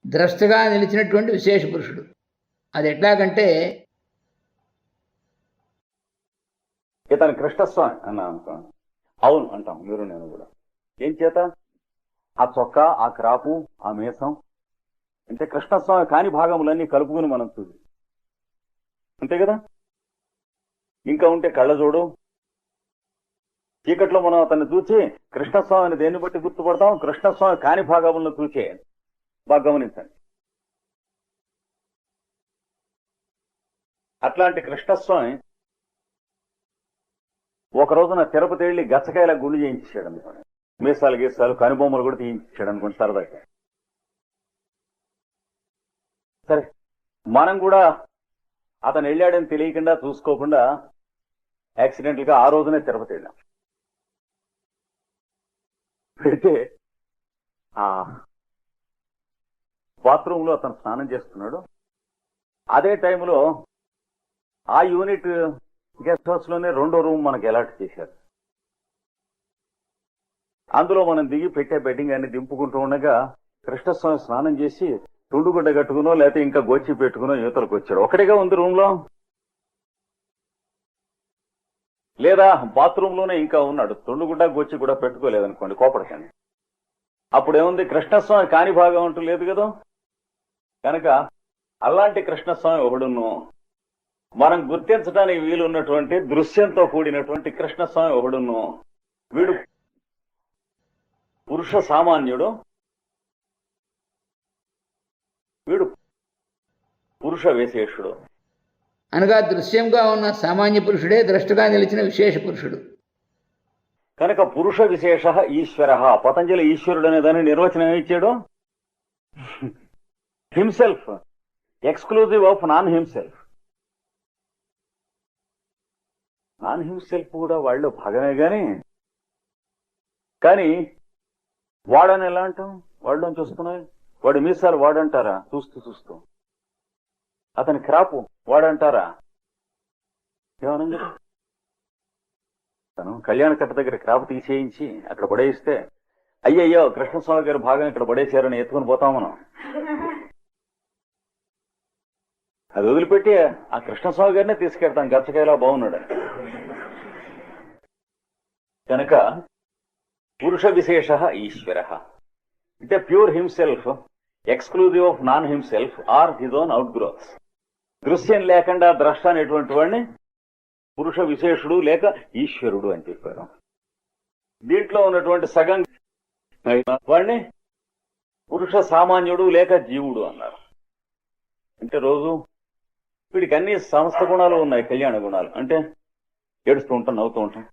ద్రష్టగా నిలిచినటువంటి విశేష పురుషుడు. అది ఎట్లాగంటే, ఇతను కృష్ణస్వామి అన్నా అనుకో, అవును అంటాం మీరు నేను కూడా. ఏం చేత? ఆ చొక్కా, ఆ క్రాపు, ఆ మీసం, అంటే కృష్ణస్వామి కాని భాగములన్నీ కలుపుకుని మనం చూసి, అంతే కదా. ఇంకా ఉంటే కళ్ళజోడు, చీకట్లో మనం అతన్ని చూసి కృష్ణస్వామిని దేన్ని బట్టి గుర్తుపడతాం? కృష్ణస్వామి కాని భాగములను చూసే. బాగా గమనించండి. అట్లాంటి కృష్ణస్వామి ఒక రోజున తిరుపతి వెళ్ళి గచ్చకాయల గుండు చేయించాడు అనుకోండి. మీసాలు గీసాలు కనుబొమ్మలు కూడా తీయించాడు అనుకోండి సరదాగా. సరే, మనం కూడా అతను వెళ్ళాడని తెలియకుండా చూసుకోకుండా యాక్సిడెంటల్ గా ఆ రోజునే తిరుపతి వెళ్ళాం. పెడితే ఆ బాత్రూమ్ లో అతను స్నానం చేస్తున్నాడు. అదే టైంలో ఆ యూనిట్ గెస్ట్ హౌస్ లోనే 2వ రూమ్ మనకి అలాట్ చేశారు. అందులో మనం దిగి పెట్టే బెడ్డింగ్ అన్ని దింపుకుంటూ ఉండగా కృష్ణస్వామి స్నానం చేసి తుండుగుడ్డ కట్టుకునో లేకపోతే ఇంకా గోచి పెట్టుకునో యువతలకు వచ్చాడు. ఒకటిగా ఉంది రూమ్ లో, లేదా బాత్రూమ్ లోనే ఇంకా ఉన్నాడు. తుండుగుడ్డ గోచి కూడా పెట్టుకోలేదనుకోండి, కోపడకండి. అప్పుడేముంది, కృష్ణస్వామి కాని భాగం అంటూ లేదు కదా. కనుక అలాంటి కృష్ణస్వామి ఒకడును, మనం గుర్తించడానికి వీలున్నటువంటి దృశ్యంతో కూడినటువంటి కృష్ణస్వామి ఒకడును. వీడు పురుష సామాన్యుడు, వీడు పురుష విశేషుడు. అనగా దృశ్యంగా ఉన్న సామాన్య పురుషుడే ద్రష్టగా నిలిచిన విశేష పురుషుడు. కనుక పురుష విశేష ఈశ్వర. పతంజలి ఈశ్వరుడు అనే దాన్ని నిర్వచనం ఇచ్చాడు. Himself, exclusive of non himself. Non himself కూడా వాళ్ళు భాగమే కానీ వాడని ఎలా అంటాం? వాడని చూస్తున్నాయి, వాడి మీసాలు వాడంటారా? చూస్తూ అతని క్రాపు వాడంటారా? ఏమనండి, తను కళ్యాణ కట్ట దగ్గర క్రాప్ తీసేయించి అక్కడ పడేయిస్తే అయ్యయ్యో కృష్ణస్వామి గారి భాగం ఇక్కడ పడేసారని ఎత్తుకుని పోతాం మనం. అది వదిలిపెట్టి ఆ కృష్ణస్వామి గారినే తీసుకెళ్తాం, గచ్చకాయలా బాగున్నాడు. కనుక పురుష విశేష ఈశ్వర అంటే pure himself, exclusive of non himself or his own outgrowths. దృశ్యం లేకుండా ద్రష్ట అనేటువంటి వాడిని పురుష విశేషుడు లేక ఈశ్వరుడు అని చెప్పారు. దీంట్లో ఉన్నటువంటి సగం వాడిని పురుష సామాన్యుడు లేక జీవుడు అన్నారు. అంటే రోజు వీడికి అన్ని సమస్త గుణాలు ఉన్నాయి. కళ్యాణ గుణాలు అంటే ఏడుస్తూ ఉంటాం, నవ్వుతూ ఉంటాం,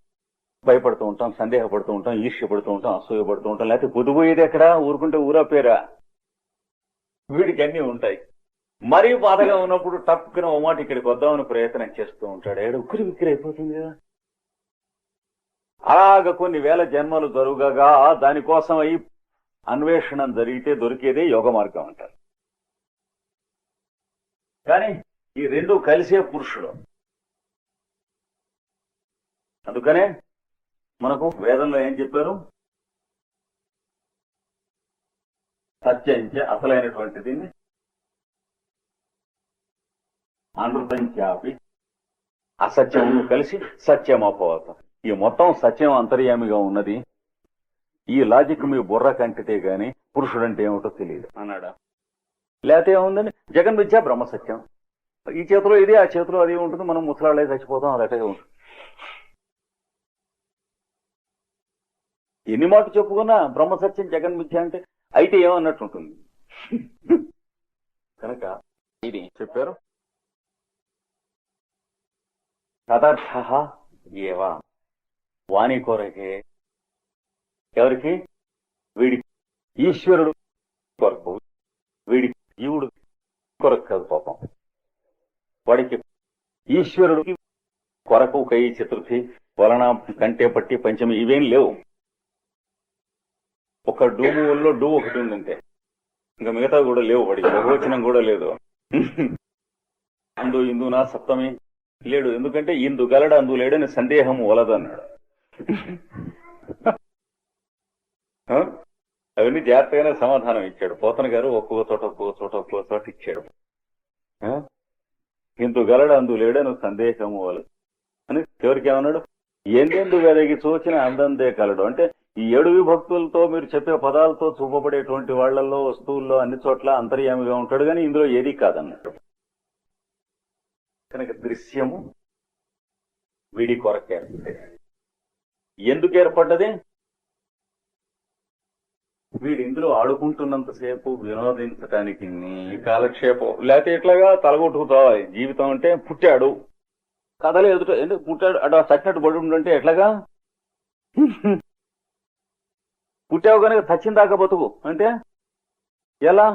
భయపడుతూ ఉంటాం, సందేహపడుతూ ఉంటాం, ఈర్ష్యపడుతూ ఉంటాం, అసూయపడుతూ ఉంటాం, లేకపోతే పొదుపోయేది ఎక్కడ, ఊరుకుంటే ఊరా పేరా. వీడికి అన్ని ఉంటాయి. మరీ బాధగా ఉన్నప్పుడు టక్కున ఓ మాట ఇక్కడికి వద్దామని ప్రయత్నం చేస్తూ ఉంటాడు. ఏడు ఉక్కిరి బిక్కిరి అయిపోతుంది కదా. అలాగ కొన్ని వేల జన్మలు జరుగుగా దానికోసం అయి అన్వేషణ జరిగితే దొరికేదే యోగ మార్గం అంటారు. కానీ ఈ రెండు కలిసే పురుషుడు. అందుకనే మనకు వేదంలో ఏం చెప్పారు? సత్యంచ, అసలైనటువంటిది, అనృతంచాపి, అసత్యము కలిసి సత్యమపోవత. ఈ మొత్తం సత్యం అంతర్యామిగా ఉన్నది. ఈ లాజిక్ మీ బుర్ర కంటితే గాని పురుషుడంటే ఏమిటో తెలియదు అన్నాడా? లేకపోతే ఏముందని జగన్మిథ్యా బ్రహ్మసత్యం. ఈ చేతిలో ఇది, ఆ చేతిలో అది ఉంటుంది. మనం ముసలాళ్ళే చచ్చిపోతాం, అది అటే ఉంటుంది. ఎన్ని మాట చెప్పుకున్నా బ్రహ్మసత్యం జగన్మిథ్య అంటే అయితే ఏమన్నట్టు ఉంటుంది. కనుక ఇది చెప్పారు. తదర్థ ఏవ, వాణి కొరకే. ఎవరికి? వీడి ఈశ్వరుడు కొరకు, వీడి జీవుడు కొరకు కాదు పాపం. వాడికి ఈశ్వరుడికి కొరకు కై చతుర్థి వలన కంటే పట్టి పంచమి ఇవేం లేవు. ఒక డూములో డూ ఒకటి ఉందంటే ఇంకా మిగతా కూడా లేవు. వాడికి బహువచనం కూడా లేదు. అందు ఇందునా సప్తమి లేడు. ఎందుకంటే ఇందు గలడు అందు లేడని సందేహం వలదన్నాడు. అవన్నీ జాగ్రత్తగానే సమాధానం ఇచ్చాడు పోతన గారు. ఒక్కొక్క చోట ఇచ్చాడు. ఇందు గలడు అందు లేడని సందేహము వలదు అని ఎవరికి ఏమన్నాడు? ఎందెందు వెదగి చూచిన అందందే కలడు అంటే ఈ 7 విభక్తులతో మీరు చెప్పే పదాలతో చూపబడేటువంటి వాళ్లలో, వస్తువుల్లో అన్ని చోట్ల అంతర్యామిగా ఉంటాడు. కానీ ఇందులో ఏదీ కాదన్నట్టు. కనుక దృశ్యము వీడి కొరకు ఏర్పడ్డది. ఎందుకు ఏర్పడ్డది? వీడి ఇందులో ఆడుకుంటున్నంతసేపు వినోదించడానికి, కాలక్షేపం. లేకపోతే ఇట్లాగా తలగొట్టుకుతావా? జీవితం అంటే పుట్టాడు, కథలు ఎదుట ఎందుకు పుట్టాడు అటు చచ్చినట్టు పడి ఉండంటే ఎట్లాగా? పుట్టావు కనుక చచ్చిన దాకా బతుకు అంటే ఎలా?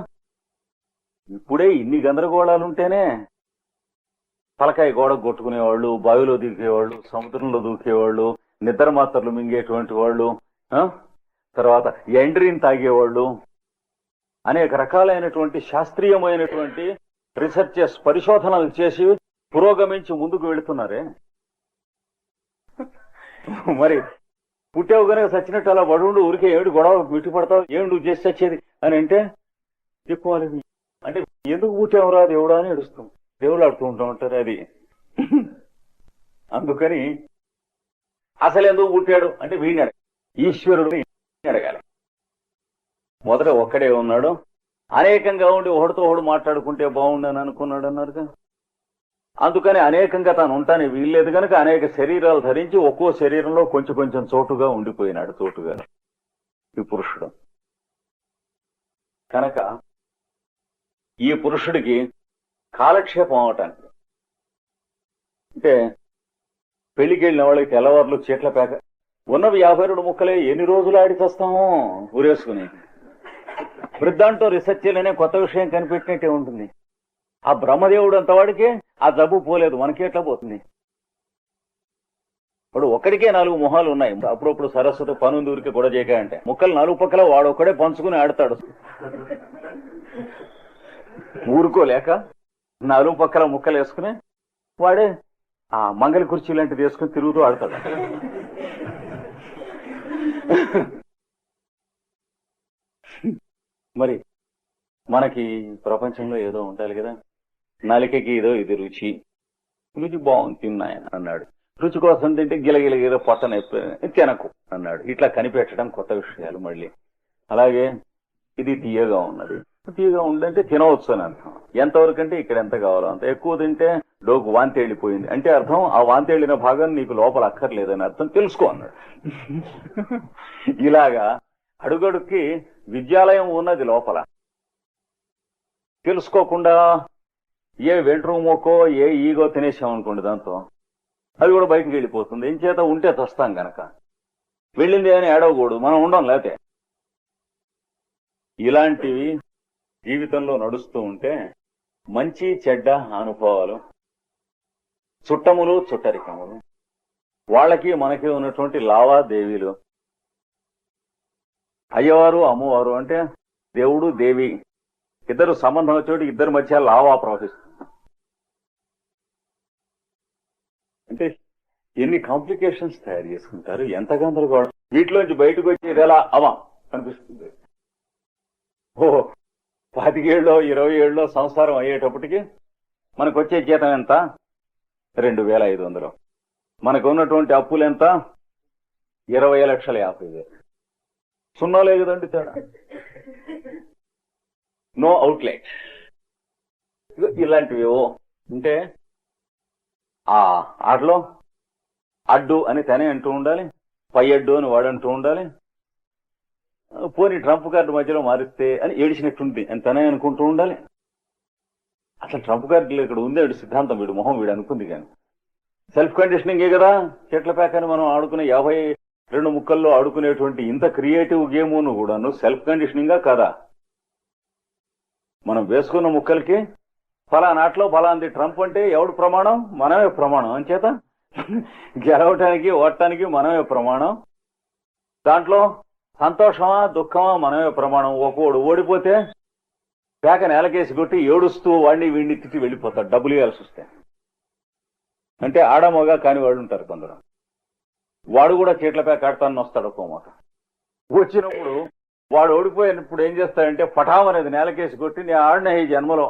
ఇప్పుడే ఇన్ని గందరగోళాలు ఉంటేనే తలకాయ గోడకు కొట్టుకునేవాళ్ళు, బావిలో దూకేవాళ్ళు, సముద్రంలో దూకేవాళ్ళు, నిద్ర మాత్రలు మింగేటువంటి వాళ్ళు, తర్వాత ఎండ్రీని తాగేవాళ్ళు, అనేక రకాలైనటువంటి శాస్త్రీయమైనటువంటి రీసెర్చెస్, పరిశోధనలు చేసి పురోగమించి ముందుకు వెళుతున్నారే. మరి పుట్టావు కనుక చచ్చినట్టు అలా పడుండు, ఊరికే ఏమిటి గొడవ మిట్టి పడతావు, ఏమి నువ్వు చేసి చచ్చేది అని అంటే చెప్పుకోవాలి. అంటే ఎందుకు పుట్టావురా దేవుడా అని ఏడుస్తాం, దేవుడు ఆడుతూ ఉంటాం అంటారు. అది అందుకని అసలు ఎందుకు పుట్టాడు అంటే వీడిని అడగాలి, ఈశ్వరుడిని అడగాలి. మొదట ఒక్కడే ఉన్నాడు, అనేకంగా ఉండి ఒకడితో ఒకడు మాట్లాడుకుంటే బాగుండని అనుకున్నాడు అన్నారుగా. అందుకని అనేకంగా తాను ఉంటానే వీల్లేదు కనుక అనేక శరీరాలు ధరించి ఒక్కో శరీరంలో కొంచెం కొంచెం చోటుగా ఉండిపోయినాడు, చోటుగా ఈ పురుషుడు. కనుక ఈ పురుషుడికి కాలక్షేపం అవటానికి, అంటే పెళ్లికి వెళ్ళిన వాళ్ళకి తెల్లవారులు చీట్ల పేక ఉన్నవి 52 ముక్కలే, ఎన్ని రోజులు ఆడి చేస్తామో ఊరేసుకుని. వృద్ధాంతో రీసెర్చ్ చేయలేనే కొత్త విషయం కనిపెట్టినట్టే ఉంటుంది. ఆ బ్రహ్మదేవుడు అంతవాడికే ఆ జబ్బు పోలేదు, మనకి ఎట్లా పోతుంది? ఇప్పుడు ఒక్కడికే 4 మొహాలు ఉన్నాయి. అప్పుడప్పుడు సరస్వతి పనుంది ఊరికి గొడవ చేయక అంటే ముక్కలు 4 పక్కల వాడు ఒక్కడే పంచుకుని ఆడతాడు. ఊరుకోలేక 4 పక్కల ముక్కలు వేసుకుని వాడే ఆ మంగళ కుర్చీ లాంటిది వేసుకుని తిరుగుతూ ఆడతాడు. మరి మనకి ప్రపంచంలో ఏదో ఉండాలి కదా. నాలికకి ఏదో ఇది రుచి, రుచి బాగుంది తిన్నాయన అన్నాడు. రుచి కోసం తింటే గిలగిలగిల పొట్టన తినకు అన్నాడు. ఇట్లా కనిపెట్టడం కొత్త విషయాలు. మళ్ళీ అలాగే ఇది తీయగా ఉన్నది, తీయగా ఉందంటే తినవచ్చు అని అర్థం. ఎంతవరకు అంటే ఇక్కడ ఎంత కావాలో అంత. ఎక్కువ తింటే డోకు వాంతి వెళ్ళిపోయింది అంటే అర్థం ఆ వాంతి వెళ్ళిన భాగం నీకు లోపల అక్కర్లేదని అర్థం, తెలుసుకో అన్నాడు. ఇలాగా అడుగడుక్కి విద్యాలయం ఉన్నది లోపల. తెలుసుకోకుండా ఏ వెంట్రుమోకో ఏ ఈగో తినేసామనుకోండి దాంతో, అది కూడా బయటకు వెళ్ళిపోతుంది. ఏం చేత ఉంటే తస్తాం గనక వెళ్ళింది అని ఏడవకూడదు, మనం ఉండం. లేతే ఇలాంటివి జీవితంలో నడుస్తూ ఉంటే మంచి చెడ్డ అనుభవాలు, చుట్టములు చుట్టరికములు, వాళ్ళకి మనకి ఉన్నటువంటి లావాదేవీలు, అయ్యవారు అమ్మవారు అంటే దేవుడు దేవి ఇద్దరు సంబంధం వచ్చేటి, ఇద్దరి మధ్య లావా ప్రవహిస్తుంది. అంటే ఎన్ని కాంప్లికేషన్స్ తయారు చేసుకుంటారు, ఎంత గందరగోళం. వీటిలోంచి బయటకు వచ్చేది ఎలా అవా అనిపిస్తుంది. 25 ఏళ్ళలో 20 ఏళ్ళలో సంసారం అయ్యేటప్పటికి మనకు వచ్చే జీతం ఎంత? 2500. మనకు ఉన్నటువంటి అప్పులు ఎంత? 20,50,000. సున్నా లేదు కదండి తేడా. No outlet. ఇలాంటివివో అంటే ఆ ఆటలో అడ్డు అని తనే అంటూ ఉండాలి, పై అడ్డు అని వాడంటూ ఉండాలి. పోనీ ట్రంప్ కార్డు మధ్యలో మారిస్తే అని ఏడిచినట్టుంది అని తనే అనుకుంటూ ఉండాలి. అసలు ట్రంప్ కార్డులో ఇక్కడ ఉంది వీడు సిద్ధాంతం, వీడు మొహం వీడు అనుకుంది. కానీ సెల్ఫ్ కండిషనింగే కదా. చెట్ల ప్యాకని మనం ఆడుకునే 52 ముక్కల్లో ఆడుకునేటువంటి ఇంత క్రియేటివ్ గేమును కూడాను సెల్ఫ్ కండిషనింగా కదా. మనం వేసుకున్న ముక్కలకి ఫలానాట్లో ఫలాంది ట్రంప్ అంటే ఎవడు ప్రమాణం? మనమే ప్రమాణం. అంచేత గెలవటానికి ఓడటానికి మనమే ప్రమాణం. దాంట్లో సంతోషమా దుఃఖమా మనమే ప్రమాణం. ఒక్కోడు ఓడిపోతే పేక నేలకేసి కొట్టి ఏడుస్తూ వాడిని వీడిని తిట్టి వెళ్ళిపోతాడు డబ్బులు ఇవ్వాల్సి వస్తే. అంటే ఆడమోగా కాని వాడు ఉంటారు కొందరు. వాడు కూడా చీట్ల పేక ఆడతానని వస్తాడు ఒక్కో మాట. వచ్చినప్పుడు వాడు ఓడిపోయినప్పుడు ఏం చేస్తాడంటే పటాం అనేది నేలకేసి కొట్టి నేను ఆడిన ఈ జన్మలో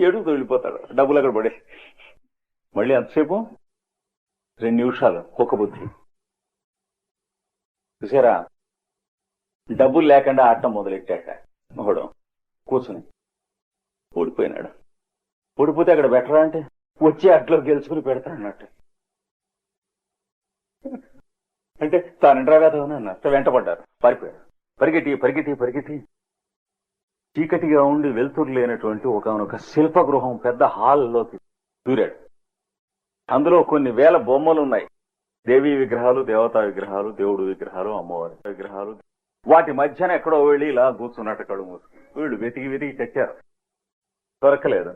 ఏడుగుతూ వెళ్ళిపోతాడు డబ్బులు అక్కడ పడి. మళ్ళీ అంతసేపు 2 నిమిషాలు కుక్క బుద్ధి. చూసారా, డబ్బులు లేకుండా ఆడటం మొదలెట్టాక ఒకడు కూర్చుని ఓడిపోయినాడు. ఓడిపోతే అక్కడ బెటరా అంటే వచ్చి అట్లో గెలుచుకుని పెడతా అన్నట్టు. అంటే తాను రాగానే అన్నారు, వెంటపడ్డారు, పారిపోయారు. పరిగెట్టి పరిగెట్టి పరిగెట్టి చీకటిగా ఉండి వెలుతురు లేనటువంటి ఒక శిల్పగృహం పెద్ద హాల్లోకి దూరాడు. అందులో కొన్ని వేల బొమ్మలు ఉన్నాయి. దేవీ విగ్రహాలు, దేవతా విగ్రహాలు, దేవుడు విగ్రహాలు, అమ్మవారి విగ్రహాలు, వాటి మధ్యన ఎక్కడో వెళ్ళి ఇలా కూర్చున్నట్టు కళ్ళు మూసుకుని వీళ్ళు వెతికి వెతికి తెచ్చారు, దొరకలేదు.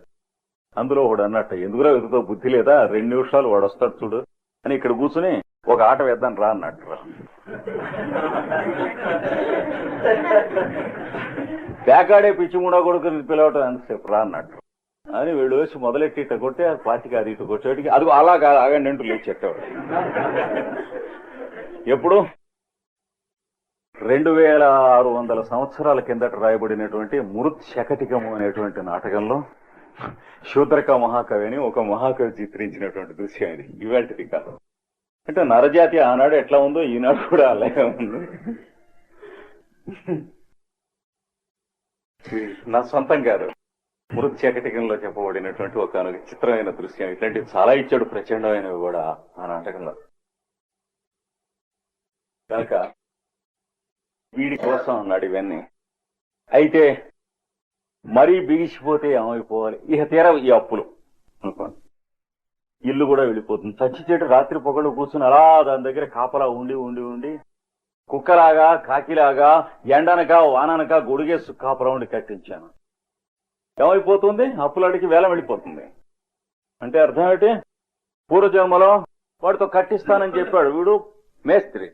అందులో వాడు అన్నట్టు, ఎందుకురా వెతుకుతో బుద్ధి లేదా, 2 నిమిషాలు వాడు వస్తాడు చూడు అని ఇక్కడ కూర్చుని ఒక ఆట వేద్దాం రా అన్నట్టు రా. పేకాడే పిచ్చి మూడా కొడుకుని పిలవటం ఎంతసేపు రా అన్నట్టు అని వీళ్ళు వేసి మొదలెట్టి ఇట్ట కొట్టే పార్టీకి అది ఇటు కొట్టేటికి అది అలా ఆగండి అంటూ లేచి చెట్టేవాడు. ఎప్పుడు 2600 సంవత్సరాల కిందట రాయబడినటువంటి మృత్శకటికము అనేటువంటి నాటకంలో శూద్రక మహాకవి అని ఒక మహాకవి చిత్రించినటువంటి దృశ్యం ఇది. ఇవాటిది కాదు. అంటే నరజాతి ఆనాడు ఎట్లా ఉందో ఈనాడు కూడా అలాగే ఉంది. నా సొంతం కాదు, మృత్శకటికంలో చెప్పబడినటువంటి ఒక చిత్రమైన దృశ్యం. ఇట్లాంటివి చాలా ఇచ్చాడు, ప్రచండమైనవి కూడా ఆ నాటకంలో. కనుక వీడి కోసం అన్నాడు ఇవన్నీ. అయితే మరీ బిగిసిపోతే ఏమైపోవాలి, ఇక తీరా ఈ అప్పులు అనుకోండి, ఇల్లు కూడా వెళ్ళిపోతుంది. చచ్చి చెట్టు రాత్రి పొగలు కూర్చుని అలా దాని దగ్గర కాపలా ఉండి ఉండి ఉండి కుక్కలాగా కాకిలాగా ఎండనక వాననక గొడుగేసు కాపలా ఉండి కట్టించాను. ఏమైపోతుంది, అప్పులాడికి వేలం వెళ్ళిపోతుంది. అంటే అర్థం ఏంటి, పూర్వజన్మలో వాడితో కట్టిస్తానని చెప్పాడు వీడు మేస్త్రి,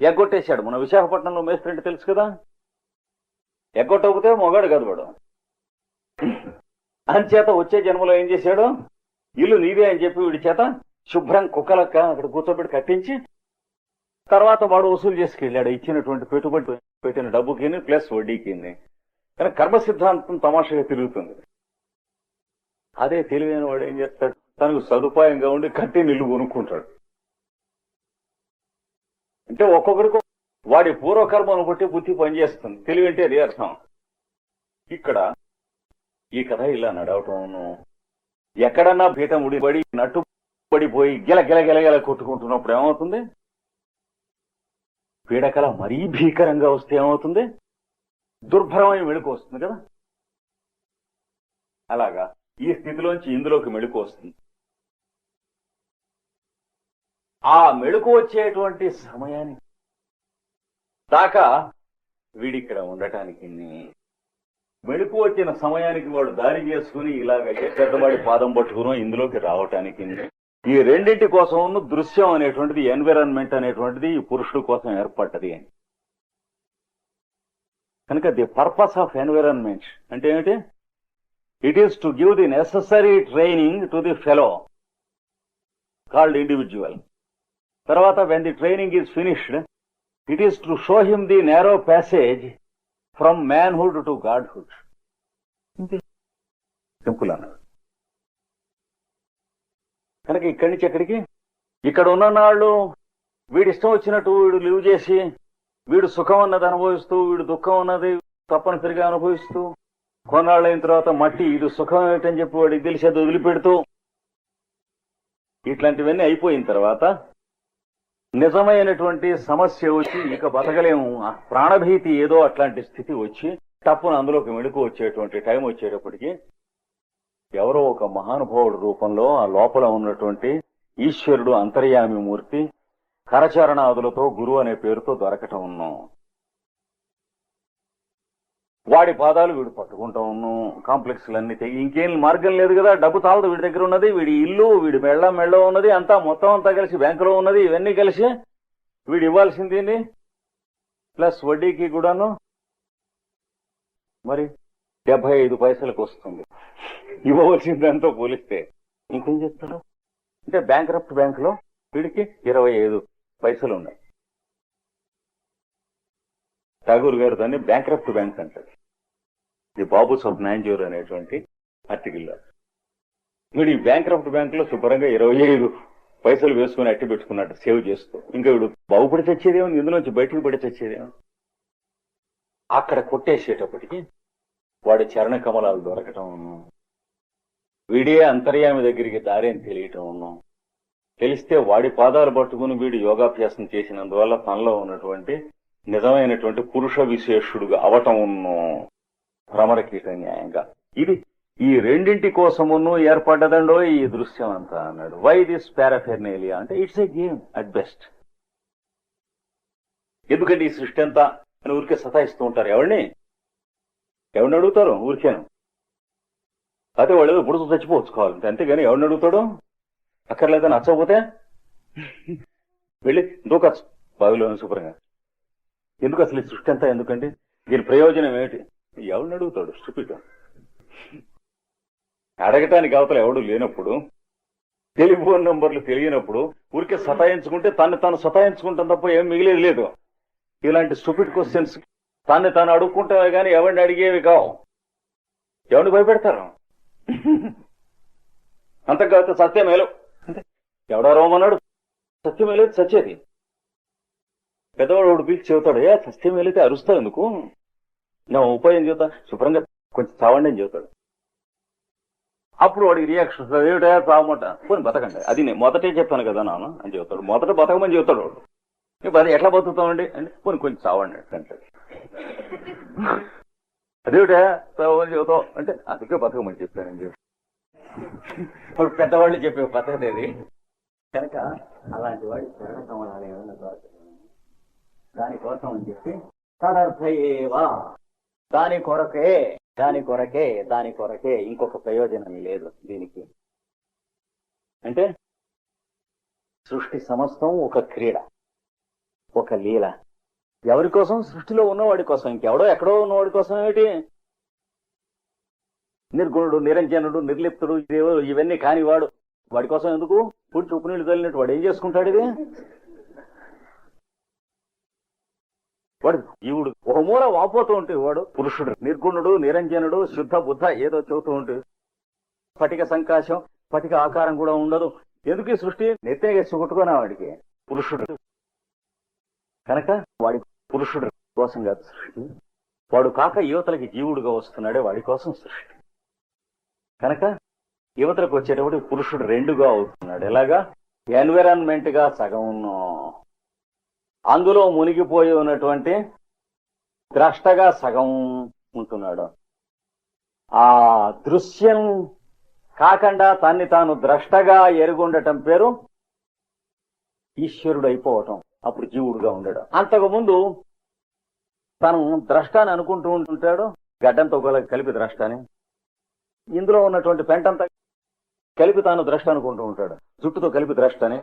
ఎగ్గొట్టేశాడు. మన విశాఖపట్నంలో మేస్త్రి అంటే తెలుసు కదా, ఎగ్గొట్టకపోతే మొగాడు కదా వాడు. అంచేత వచ్చే జన్మలో ఏం చేశాడు, ఇల్లు నీదే అని చెప్పి వీడి చేత శుభ్రం కుక్కలక్క అక్కడ కూర్చోబెట్టి కట్టించి తర్వాత వాడు వసూలు చేసుకెళ్ళాడు ఇచ్చినటువంటి పెట్టుబడి పెట్టిన డబ్బుకి ప్లస్ వడ్డీకి. కానీ కర్మ సిద్ధాంతం తమాషగా తిరుగుతుంది. అదే తెలివైన వాడు ఏం చేస్తాడు, తనకు సదుపాయంగా ఉండి కట్టి నిల్లు కొనుక్కుంటాడు. అంటే ఒక్కొక్కడికి వాడి పూర్వకర్మను బట్టి బుద్ధి పనిచేస్తుంది. తెలివి అంటే అది అర్థం. ఇక్కడ ఈ కథ ఇలా నడవటం, ఎక్కడన్నా పీఠం ఉడిపడి నట్టు పడిపోయి గిల కొట్టుకుంటున్నప్పుడు ఏమవుతుంది, పీడకల మరీ భీకరంగా వస్తే ఏమవుతుంది, దుర్భరమైన మెళుకు వస్తుంది కదా. అలాగా ఈ స్థితిలోంచి ఇందులోకి మెళుకు వస్తుంది. ఆ మెళుకు వచ్చేటువంటి సమయానికి దాకా వీడిక్కడ ఉండటానికి, మెళుకు వచ్చిన సమయానికి వాడు దారి చేసుకుని ఇలాగ పెద్దవాడి పాదం పట్టుకుని ఇందులోకి రావటానికి, ఈ రెండింటి కోసం దృశ్యం అనేటువంటిది, ఎన్విరాన్మెంట్ అనేటువంటిది ఈ పురుషుడు కోసం ఏర్పడ్డది అని. కనుక ది పర్పస్ ఆఫ్ ఎన్విరాన్మెంట్ అంటే ఏమిటి, it is to give the necessary training to the fellow called individual. తర్వాత when the training is finished, it is to show him the narrow passage from manhood to godhood. Simple అన్నాడు. కనుక ఇక్కడి నుంచి ఎక్కడికి, ఇక్కడ ఉన్న నాళ్ళు వీడి ఇష్టం వచ్చినట్టు వీడు లివ్ చేసి, వీడు సుఖం అన్నది అనుభవిస్తూ, వీడు దుఃఖం అన్నది తప్పనిసరిగా అనుభవిస్తూ, కొన్నాళ్ళు అయిన తర్వాత మట్టి ఇది సుఖం ఏమిటని చెప్పి వాడికి తెలిసేది వదిలిపెడుతూ, ఇట్లాంటివన్నీ అయిపోయిన తర్వాత నిజమైనటువంటి సమస్య వచ్చి ఇక బతకలేము, ప్రాణభీతి ఏదో అట్లాంటి స్థితి వచ్చి తప్పును అందులోకి మెడుకు వచ్చేటువంటి టైం వచ్చేటప్పటికి ఎవరో ఒక మహానుభావుడు రూపంలో ఆ లోపల ఉన్నటువంటి ఈశ్వరుడు అంతర్యామి మూర్తి కరచరణాదులతో గురువు అనే పేరుతో దొరకటం ఉన్నాం. వాడి పాదాలు వీడు పట్టుకుంటా ఉన్నాం. కాంప్లెక్స్లన్నీ తెగి ఇంకేం మార్గం లేదు కదా, డబ్బు తాలదు వీడి దగ్గర ఉన్నది, వీడి ఇల్లు, వీడి మెళ్ళ ఉన్నది, అంతా మొత్తం అంతా కలిసి బ్యాంకులో ఉన్నది, ఇవన్నీ కలిసి వీడు ఇవ్వాల్సింది ప్లస్ వడ్డీకి కూడాను మరి 75 పైసలకు వస్తుంది. ఇవ్వవలసిందంతా పోలిస్తే ఇంకేం చేస్తాడు అంటే బ్యాంక్రప్ట్ బ్యాంకులో వీడికి 25 పైసలు ఉన్నాయి. ఠాగూర్ గారు దాన్ని బ్యాంక్రప్ట్ బ్యాంక్ అంటారు. ది బాబుస్ ఆఫ్ నాంజూర్ అనేటువంటి ఆర్టికల్లో వీడు ఈ బ్యాంక్రప్ట్ బ్యాంక్ లో శుభ్రంగా 25 పైసలు వేసుకుని అట్టి పెట్టుకున్నట్టు సేవ్ చేస్తూ, ఇంకా వీడు బాగుపడి తెచ్చేదేమో, ఇందులోంచి బయటికి పడి తెచ్చేదేమో. అక్కడ కొట్టేసేటప్పటికి వాడి చరణ కమలాలు దొరకటం ఉన్నాం, వీడే అంతర్యామి దగ్గరికి దారేని తెలియటం ఉన్నాం. తెలిస్తే వాడి పాదాలు పట్టుకుని వీడు యోగాభ్యాసం చేసినందువల్ల తనలో ఉన్నటువంటి నిజమైనటువంటి పురుష విశేషుడుగా అవటం ఉన్ను భ్రమరకీట న్యాయంగా. ఇది ఈ రెండింటి కోసమును ఏర్పడ్డదండో ఈ దృశ్యం అంతా అన్నాడు. వై దిస్ పారాఫెర్నేలియా అంటే it's a game at best. ఎందుకండి ఈ సృష్టి అంతా అని ఊరికే సతాయిస్తూ ఉంటారు. ఎవరిని అడుగుతారు ఊరికేను? అయితే వాళ్ళు ఏదో బుడుతూ చచ్చిపోవచ్చు కావాలంటే, అంతేగాని ఎవరిని అడుగుతాడు? అక్కర్లేదా నచ్చకపోతే వెళ్ళి దూకచ్చు బావిలో శుభ్రంగా. ఎందుకు అసలు ఈ సృష్టి అంతా ఎందుకండి? దీని ప్రయోజనం ఏమిటి? ఎవరిని అడుగుతాడు? స్టూపిడ్. అడగటానికి అవతల ఎవడు లేనప్పుడు, టెలిఫోన్ నంబర్లు తెలియనప్పుడు ఊరికే సతాయించుకుంటే తాను సతాయించుకుంటాం తప్ప ఏం మిగిలేదు లేదు. ఇలాంటి స్టూపిడ్ క్వశ్చన్స్ తాను అడుక్కుంటావే కానీ ఎవరిని అడిగేవి కావు. ఎవరిని భయపెడతారు? అంతకు సత్యమేలు అంటే ఎవడా రోమన్నాడు? సత్యమేలేదు సచ్చేది. పెద్దవాడు ఒకడు పిలిచి చెబుతాడు, సత్యమేలైతే అరుస్తావు ఎందుకు? నా ఉపాయం చెబుతా, శుభ్రంగా కొంచెం చావండి అని చెబుతాడు. అప్పుడు వాడికి రియాక్షన్ వస్తుంది, ఏమిటా చావమాట, పోనీ బతకండి. అది నేను మొదటే చెప్పాను కదా నాన్న అని చెబుతాడు. మొదట బతకమని చెబుతాడు వాడు. ఎట్లా బతుకుతామండి అంటే పోనీ కొంచెం చావండి అంటే, అదేమిటా చావని చెబుతావు అంటే అందుకే బతకమని చెప్పానని చెప్పి ఇప్పుడు పెద్దవాళ్ళు చెప్పే పద్ధతి అది కనుక అలాంటి వాడి శరణకమలాలు ఏమన్నా దానికోసం అని చెప్పి తదర్థయేవా, దాని కొరకే ఇంకొక ప్రయోజనం లేదు దీనికి. అంటే సృష్టి సమస్తం ఒక క్రీడ, ఒక లీల. ఎవరి కోసం? సృష్టిలో ఉన్నవాడి కోసం. ఇంకెవడో ఎక్కడో ఉన్నవాడి కోసం ఏమిటి? నిర్గుణుడు, నిరంజనుడు, నిర్లిప్తుడు, ఇవన్నీ కాని వాడి కోసం ఎందుకు? పుట్టి ఉప్పు నీళ్ళు తల్లినట్టు వాడు ఏం చేసుకుంటాడు? ఇది వాడు జీవుడు ఒక మూల వాపోతూ ఉంటే వాడు పురుషుడు, నిర్గుణుడు, నిరంజనుడు, శుద్ధ బుద్ధ ఏదో చెబుతూ ఉంటే స్ఫటిక సంకాశం, స్ఫటిక ఆకారం కూడా ఉండదు. ఎందుకు ఈ సృష్టి? నెత్తేసి కొట్టుకున్నా వాడికి పురుషుడు కనుక వాడి పురుషుడు కోసం కాదు సృష్టి. వాడు కాక యువతలకి జీవుడుగా వస్తున్నాడే వాడి కోసం సృష్టి. కనుక యువతలకు వచ్చేటప్పుడు పురుషుడు రెండుగా అవుతున్నాడు. ఎలాగా? ఎన్విరాన్మెంట్ గా సగం అందులో మునిగిపోయి ఉన్నటువంటి ద్రష్టగా సగం ఉంటున్నాడు. ఆ దృశ్యం కాకుండా తన్ని తాను ద్రష్టగా ఎరుగుండటం పేరు ఈశ్వరుడు అయిపోవటం. అప్పుడు జీవుడుగా ఉండడం. అంతకుముందు తను ద్రష్ట అని అనుకుంటూ ఉంటుంటాడు, గడ్డంతో కలిపి ద్రష్ట అని. ఇందులో ఉన్నటువంటి పెంటంతా కలిపి తాను ద్రష్ట అనుకుంటూ ఉంటాడు, జుట్టుతో కలిపి ద్రష్ట అని.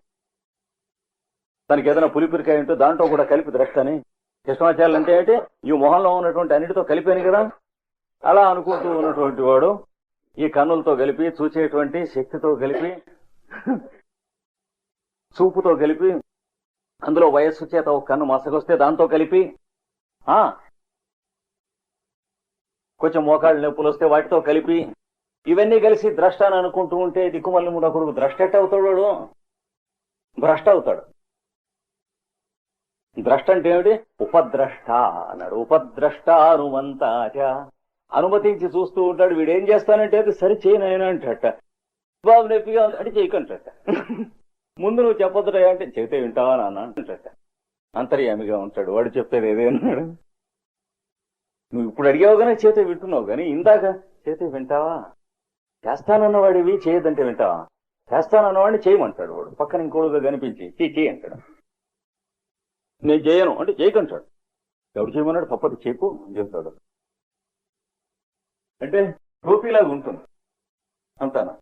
తనకి ఏదైనా పులిపిరికాయ ఉంటే దాంట్లో కూడా కలిపి ద్రష్ట అని. కృష్ణాచార్యులు అంటే ఏంటి? ఈ మొహంలో ఉన్నటువంటి అన్నిటితో కలిపాను కదా, అలా అనుకుంటూ ఉన్నటువంటి వాడు ఈ కన్నులతో కలిపి, చూసేటువంటి శక్తితో కలిపి, చూపుతో కలిపి, అందులో వయస్సు చేత ఒక కన్ను మసకొస్తే దాంతో కలిపి, కొంచెం మోకాళ్ళు నొప్పులు వస్తే వాటితో కలిపి, ఇవన్నీ కలిసి ద్రష్ట అని అనుకుంటూ ఉంటే దిక్కుమల్లి ముడకుడు ద్రష్ట ఎట్ట అవుతాడు? వాడు భ్రష్ట అవుతాడు. ద్రష్ట అంటే ఏమిటి? ఉపద్రష్ట అన్నాడు. ఉపద్రష్ట అనుమంతాచ, అనుమతించి చూస్తూ ఉంటాడు. వీడేం చేస్తానంటే అది సరి చేయనైనా అంటట, బాబు నొప్పిగా అంటే చేయకంటట, ముందు నువ్వు చెప్పొద్దురా అంటే చెబితే వింటావా నాన్న అంటట. అంతర్యామిగా ఉంటాడు వాడు చెప్పేది ఏదైనాడు. నువ్వు ఇప్పుడు అడిగావు కానీ చేతే వింటున్నావు, కానీ ఇందాక చేతే వింటావా? చేస్తానన్నవాడివి చేయొద్దంటే వింటావా? చేస్తానన్నవాడిని చేయమంటాడు వాడు. పక్కన ఇంకోడుగా కనిపించి చెయ్యి అంటాడు. నేను చేయను అంటే చేయకంటాడు. ఎవడు చేయమన్నాడు? తప్పదు చెప్పు అని చెప్తాడు. అంటే టోపీలాగా ఉంటుంది అంతానా.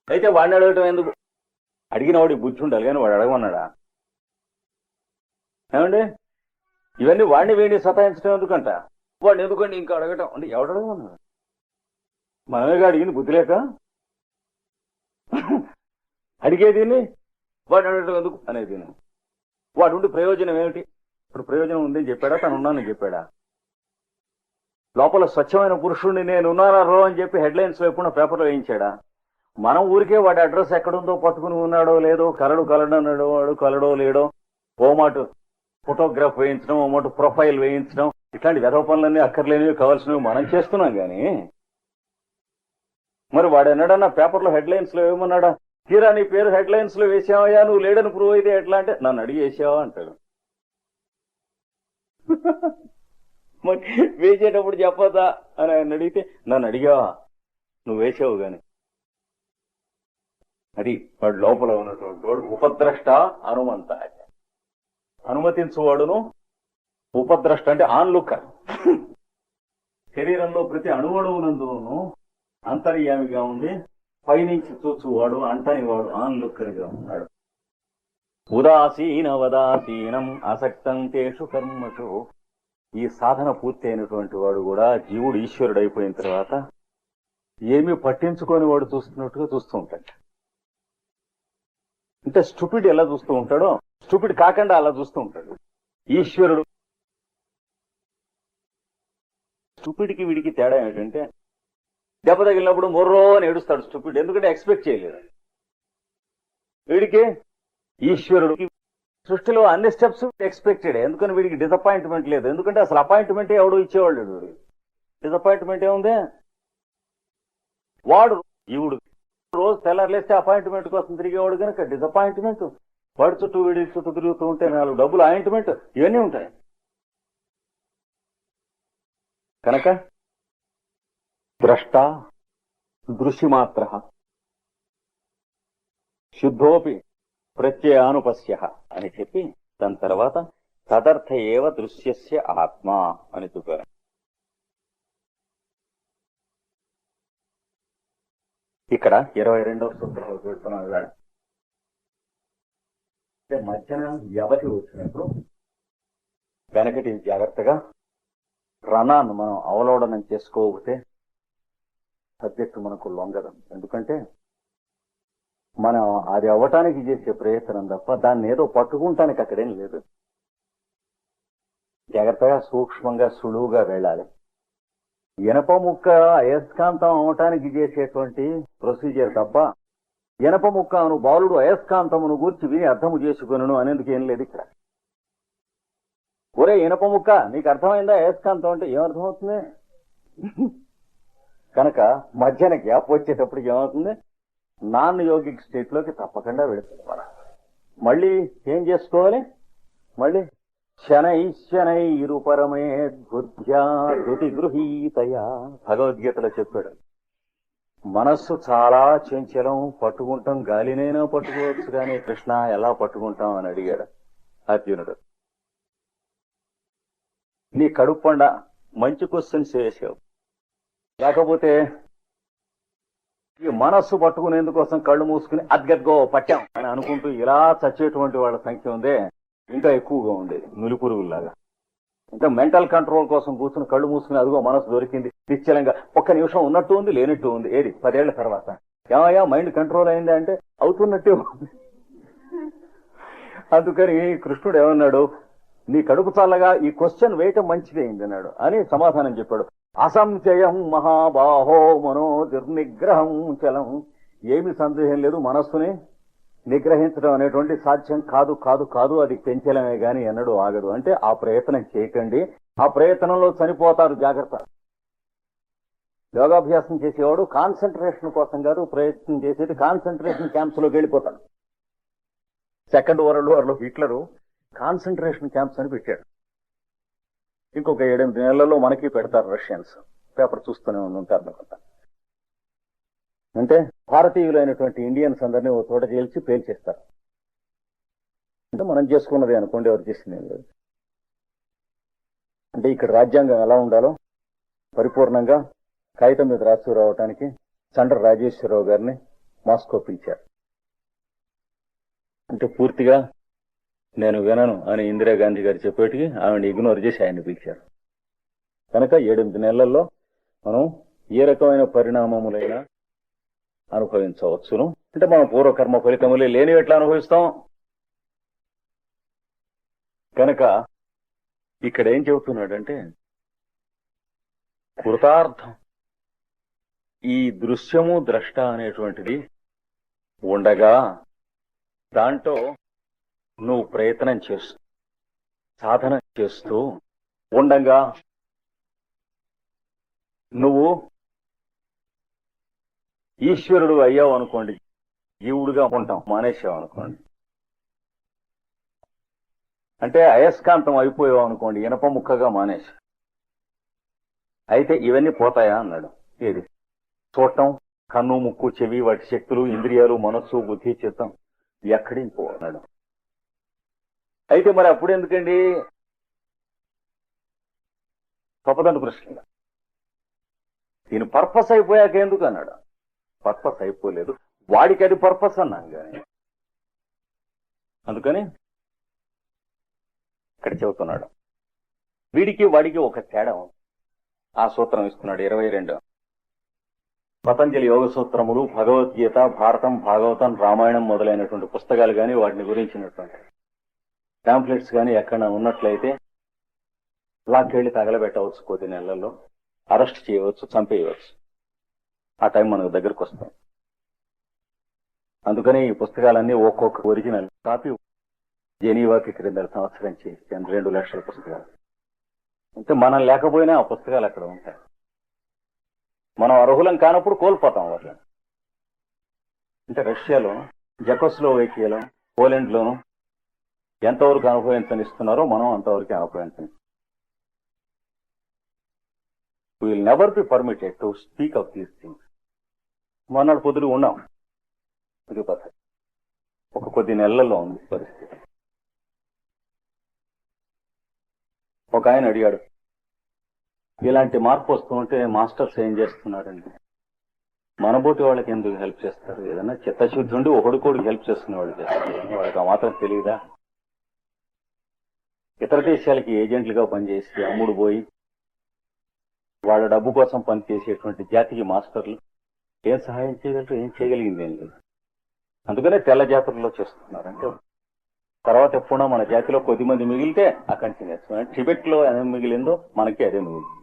అయితే వాడిని అడగటం ఎందుకు? అడిగిన వాడికి బుద్ధి ఉండాలి, కానీ వాడు అడగమన్నాడా? ఏమండి ఇవన్నీ వాడిని వేడి సతాయించడం ఎందుకంట? వాడిని ఎందుకండి ఇంకా అడగటం అంటే ఎవడు అడగమన్నాడు? మనమేగా అడిగింది, బుద్ధి లేక అడిగేదీన్ని వాడిని అడగటం ఎందుకు అనేది. వాడు ఉండి ప్రయోజనం ఏమిటి? ఇప్పుడు ప్రయోజనం ఉందని చెప్పాడా? తను ఉన్నానని చెప్పాడా? లోపల స్వచ్ఛమైన పురుషుడిని నేను ఉన్నారో అని చెప్పి హెడ్లైన్స్ లో ఎప్పుడు పేపర్లో వేయించాడా? మనం ఊరికే వాడి అడ్రస్ ఎక్కడుందో పట్టుకుని ఉన్నాడో లేదో, కలడన్నాడో వాడు కలడో లేడో, ఓ మాట ఫోటోగ్రాఫ్ వేయించడం, ఓ మాట ప్రొఫైల్ వేయించడం, ఇట్లాంటి వెధవ పనులన్నీ అక్కర్లేనివి కావాల్సినవి మనం చేస్తున్నాం. కానీ మరి వాడు ఎన్నడన్నా పేపర్లో హెడ్లైన్స్ లో ఏమన్నాడా? తీరా నీ పేరు హెడ్లైన్స్ లో వేసావయ్యా, నువ్వు లేడని ప్రూవ్ అయితే ఎట్లా అంటే నన్ను అడిగి వేసావా అంటాడు. మరి వేసేటప్పుడు చెప్పదా అని ఆయన అడిగితే నన్ను అడిగావా, నువ్వు వేసావు గాని. అది వాడు లోపల ఉన్నటువంటి వాడు ఉపద్రష్ట అనుమంత, అనుమతించువాడును ఉపద్రష్ట అంటే ఆన్లుక్కర్. శరీరంలో ప్రతి అణువణువునందును అంతర్యామిగా ఉండి పైనుంచి చూచువాడు అంటనివాడు ఆన్లుక్కర్గా ఉన్నాడు. ఉదాసీనవదాసీనం అసక్తం తేషు కర్మషు. ఈ సాధన పూర్తి అయినటువంటి వాడు కూడా జీవుడు ఈశ్వరుడు అయిపోయిన తర్వాత ఏమీ పట్టించుకొని వాడు చూస్తున్నట్టుగా చూస్తూ ఉంటాడు. అంటే స్టూపిడ్ ఎలా చూస్తూ ఉంటాడో స్టూపిడ్ కాకుండా అలా చూస్తూ ఉంటాడు. ఈశ్వరుడు స్టూపిడ్కి వీడికి తేడా ఏంటంటే దెబ్బ తగిలినప్పుడు మొర్రో అని ఏడుస్తాడు స్టూపిడ్, ఎందుకంటే ఎక్స్పెక్ట్ చేయలేదు. వీడికి ఈశ్వరుడికి సృష్టిలో అన్ని స్టెప్స్ ఎక్స్పెక్టెడ్, ఎందుకని వీడికి డిసప్పాయింట్మెంట్ లేదు. ఎందుకంటే అసలు అపాయింట్మెంట్ ఎవడు ఇచ్చేవాళ్ళు వీడికి. డిసప్పాయింట్మెంట్ ఏముంది? వాడు జీవుడు రోజు తెల్లారులేస్తే అపాయింట్మెంట్ కోసం తిరిగేవాడు కనుక డిసప్పాయింట్మెంట్, వాడి చుట్టూ వీడి చుట్టూ తిరుగుతూ ఉంటే 4 డబ్బులు అపాయింట్మెంట్ ఇవన్నీ ఉంటాయి. కనుక ద్రష్ట దృశ్యమాత్ర శుద్ధోపి ప్రత్యయానుపస్య అని చెప్పి దాని తర్వాత తదర్థ ఏవ దృశ్యస్య ఆత్మ అని చెప్పారు. ఇక్కడ 22వ సూత్రంలో పెడుతున్నాం. అంటే మధ్యన వ్యవధి వచ్చినప్పుడు వెనకటి జాగ్రత్తగా రణాన్ని మనం అవలోడనం చేసుకోకపోతే సబ్జెక్టు మనకు లొంగదు. ఎందుకంటే మనం అది అవ్వటానికి చేసే ప్రయత్నం తప్ప దాన్ని ఏదో పట్టుకుంటానికి అక్కడేం లేదు. జాగ్రత్తగా సూక్ష్మంగా సులువుగా వెళ్ళాలి. ఇనప ముక్క అయస్కాంతం అవటానికి చేసేటువంటి ప్రొసీజర్ తప్ప ఇనప ముక్కను బాలుడు అయస్కాంతమును గూర్చి విని అర్థము చేసుకును అనేందుకు ఏం లేదు ఇక్కడ. ఒరే ఇనప ముక్క నీకు అర్థమైందా అయస్కాంతం అంటే ఏమర్థమవుతుంది? కనుక మధ్యన గ్యాప్ వచ్చేటప్పటికి ఏమవుతుంది? నాన్ యోగిక్ స్టేట్ లోకి తప్పకుండా వెళుతుంది. మళ్ళీ ఏం చేసుకోవాలి? మళ్ళీ శనైశ్వనైరుపరమే ధృతి గృహీతయా భగవద్గీతలో చెప్పాడు. మనస్సు చాలా చంచలం, పట్టుకుంటాం, గాలినైనా పట్టుకోవచ్చు కానీ కృష్ణ ఎలా పట్టుకుంటాం అని అడిగాడు అర్జునుడు. నీ కడుపు పండ మంచి క్వశ్చన్స్ వేసావు. లేకపోతే ఈ మనస్సు పట్టుకునేందుకోసం కళ్ళు మూసుకుని అద్గద్గో పట్టాం అని అనుకుంటూ ఇలా చచ్చేటువంటి వాళ్ళ సంఖ్య ఉందే ఇంకా ఎక్కువగా ఉండేది, నులిపురుగుల్లాగా. ఇంకా మెంటల్ కంట్రోల్ కోసం కూర్చుని కళ్ళు మూసుకుని అదిగో మనసు దొరికింది నిశ్చలంగా ఒక్క నిమిషం ఉన్నట్టు ఉంది, లేనట్టు ఉంది. ఏది 10 ఏళ్ల తర్వాత ఏమయ్యా మైండ్ కంట్రోల్ అయిందా అంటే అవుతున్నట్టే ఉంది. అందుకని కృష్ణుడు ఏమన్నాడు? నీ కడుపు చల్లగా ఈ క్వశ్చన్ వేయటం మంచిది అయింది అన్నాడు అని సమాధానం చెప్పాడు. అసంశయం మహాబాహో మనో దుర్నిగ్రహం చలం. ఏమి సందేహం లేదు, మనస్సుని నిగ్రహించడం అనేటువంటి సాధ్యం కాదు కాదు కాదు, అది పెంచలమే గాని ఎన్నడూ ఆగదు. అంటే ఆ ప్రయత్నం చేయకండి, ఆ ప్రయత్నంలో చనిపోతారు, జాగ్రత్త. యోగాభ్యాసం చేసేవాడు కాన్సన్ట్రేషన్ కోసం కాదు ప్రయత్నం చేసేది, కాన్సన్ట్రేషన్ క్యాంప్స్ లోకి వెళ్ళిపోతాడు. సెకండ్ వరల్డ్ వార్ లో హిట్లరు కాన్సన్ట్రేషన్ క్యాంప్స్ అని పెట్టాడు. ఇంకొక 7-8 నెలల్లో మనకి పెడతారు రష్యన్స్. పేపర్ చూస్తూనే ఉంటారు అనుకుంటా. అంటే భారతీయులైనటువంటి ఇండియన్స్ అందరినీ ఓ చోట చేల్చి పేల్చేస్తారు. అంటే మనం చేసుకున్నది అనుకోండి, ఎవరు చేసింది లేదు. అంటే ఇక్కడ రాజ్యాంగం ఎలా ఉండాలో పరిపూర్ణంగా కాగితం మీద రాసి రావటానికి చండ్ర రాజేశ్వరరావు గారిని మాస్కో పిలిచారు. అంటే పూర్తిగా నేను వినను అని ఇందిరాగాంధీ గారు చెప్పేటికి ఆవిడ ఇగ్నోర్ చేసి ఆయన్ని పిలిచారు. కనుక 7-8 నెలల్లో మనం ఏ రకమైన పరిణామములైనా అనుభవించవచ్చును. అంటే మనం పూర్వకర్మ ఫలితములే లేని ఎట్లా అనుభవిస్తాం. కనుక ఇక్కడ ఏం చెబుతున్నాడంటే కృతార్థం ఈ దృశ్యము ద్రష్ట అనేటువంటిది ఉండగా దాంట్లో నువ్వు ప్రయత్నం చేస్తూ సాధన చేస్తూ ఉండగా నువ్వు ఈశ్వరుడు అయ్యావు అనుకోండి, జీవుడుగా ఉంటాం మానేసావు అనుకోండి, అంటే అయస్కాంతం అయిపోయావు అనుకోండి, ఇనప ముక్కగా మానేసి అయితే ఇవన్నీ పోతాయా అన్నాడు. ఏది చూడటం, కన్ను ముక్కు చెవి వాటి శక్తులు ఇంద్రియాలు మనస్సు బుద్ధి చిత్తం ఎక్కడికి పో అన్నాడు. అయితే మరి అప్పుడు ఎందుకండి తప్పదండు ప్రశ్న. దీని పర్పస్ అయిపోయాక ఎందుకు అన్నాడు. పర్పస్ అయిపోలేదు, వాడికి అది పర్పస్ అన్నాను కానీ. అందుకని ఇక్కడ చెబుతున్నాడు వీడికి వాడికి ఒక తేడా ఉంది. ఆ సూత్రం ఇస్తున్నాడు 22. పతంజలి యోగ సూత్రములు, భగవద్గీత, భారతం, భాగవతం, రామాయణం మొదలైనటువంటి పుస్తకాలు కానీ వాటిని గురించినటువంటి పాంప్లెట్స్ కానీ ఎక్కడ ఉన్నట్లయితే లాక్కెళ్ళి తగలబెట్టవచ్చు, కొద్ది నెలల్లో అరెస్ట్ చేయవచ్చు, చంపేయవచ్చు. ఆ టైం మనకు దగ్గరకు వస్తాం. అందుకని ఈ పుస్తకాలన్నీ ఒక్కొక్క ఒరిజినల్ కాపీ జెనీవాకి క్రింద సంవత్సరం చేసి 2 లక్షల పుస్తకాలు. అంటే మనం లేకపోయినా ఆ పుస్తకాలు అక్కడ ఉంటాయి. మనం అర్హులం కానప్పుడు కోల్పోతాం వాళ్ళని. అంటే రష్యాలో, జెకోస్లోవేకియాలో, పోలాండ్లోనూ ఎంతవరకు అనుభవించనిస్తున్నారో మనం అంతవరకు అనుభవించని. We will never be permitted to speak of these things. మొన్నటి పొద్దులు ఉన్నాం తిరుపతి. ఒక కొద్ది నెలల్లో ఉంది పరిస్థితి. ఒక ఆయన అడిగాడు, ఇలాంటి మార్పు వస్తుంటే మాస్టర్స్ ఏం చేస్తున్నారండి, మనబోటి వాళ్ళకి ఎందుకు హెల్ప్ చేస్తారు? ఏదైనా చిత్తశుద్ధి ఉండి ఒకడికోడికి హెల్ప్ చేస్తున్న వాళ్ళు చేస్తారు, వాళ్ళకి ఆ మాత్రం తెలియదా? ఇతర దేశాలకి ఏజెంట్లుగా పనిచేసి అమ్ముడు పోయి వాళ్ళ డబ్బు కోసం పనిచేసేటువంటి జాతికి మాస్టర్లు ఏం సహాయం చేయగలరు? ఏం చేయగలిగింది ఏం లేదు. అందుకనే తెల్ల జాతరలో చేస్తున్నారు. అంటే తర్వాత ఎప్పుడో మన జాతిలో కొద్దిమంది మిగిలితే ఆ కంటిన్యూస్. టిబెట్ లో ఏం మిగిలిందో మనకి అదే మిగిలింది.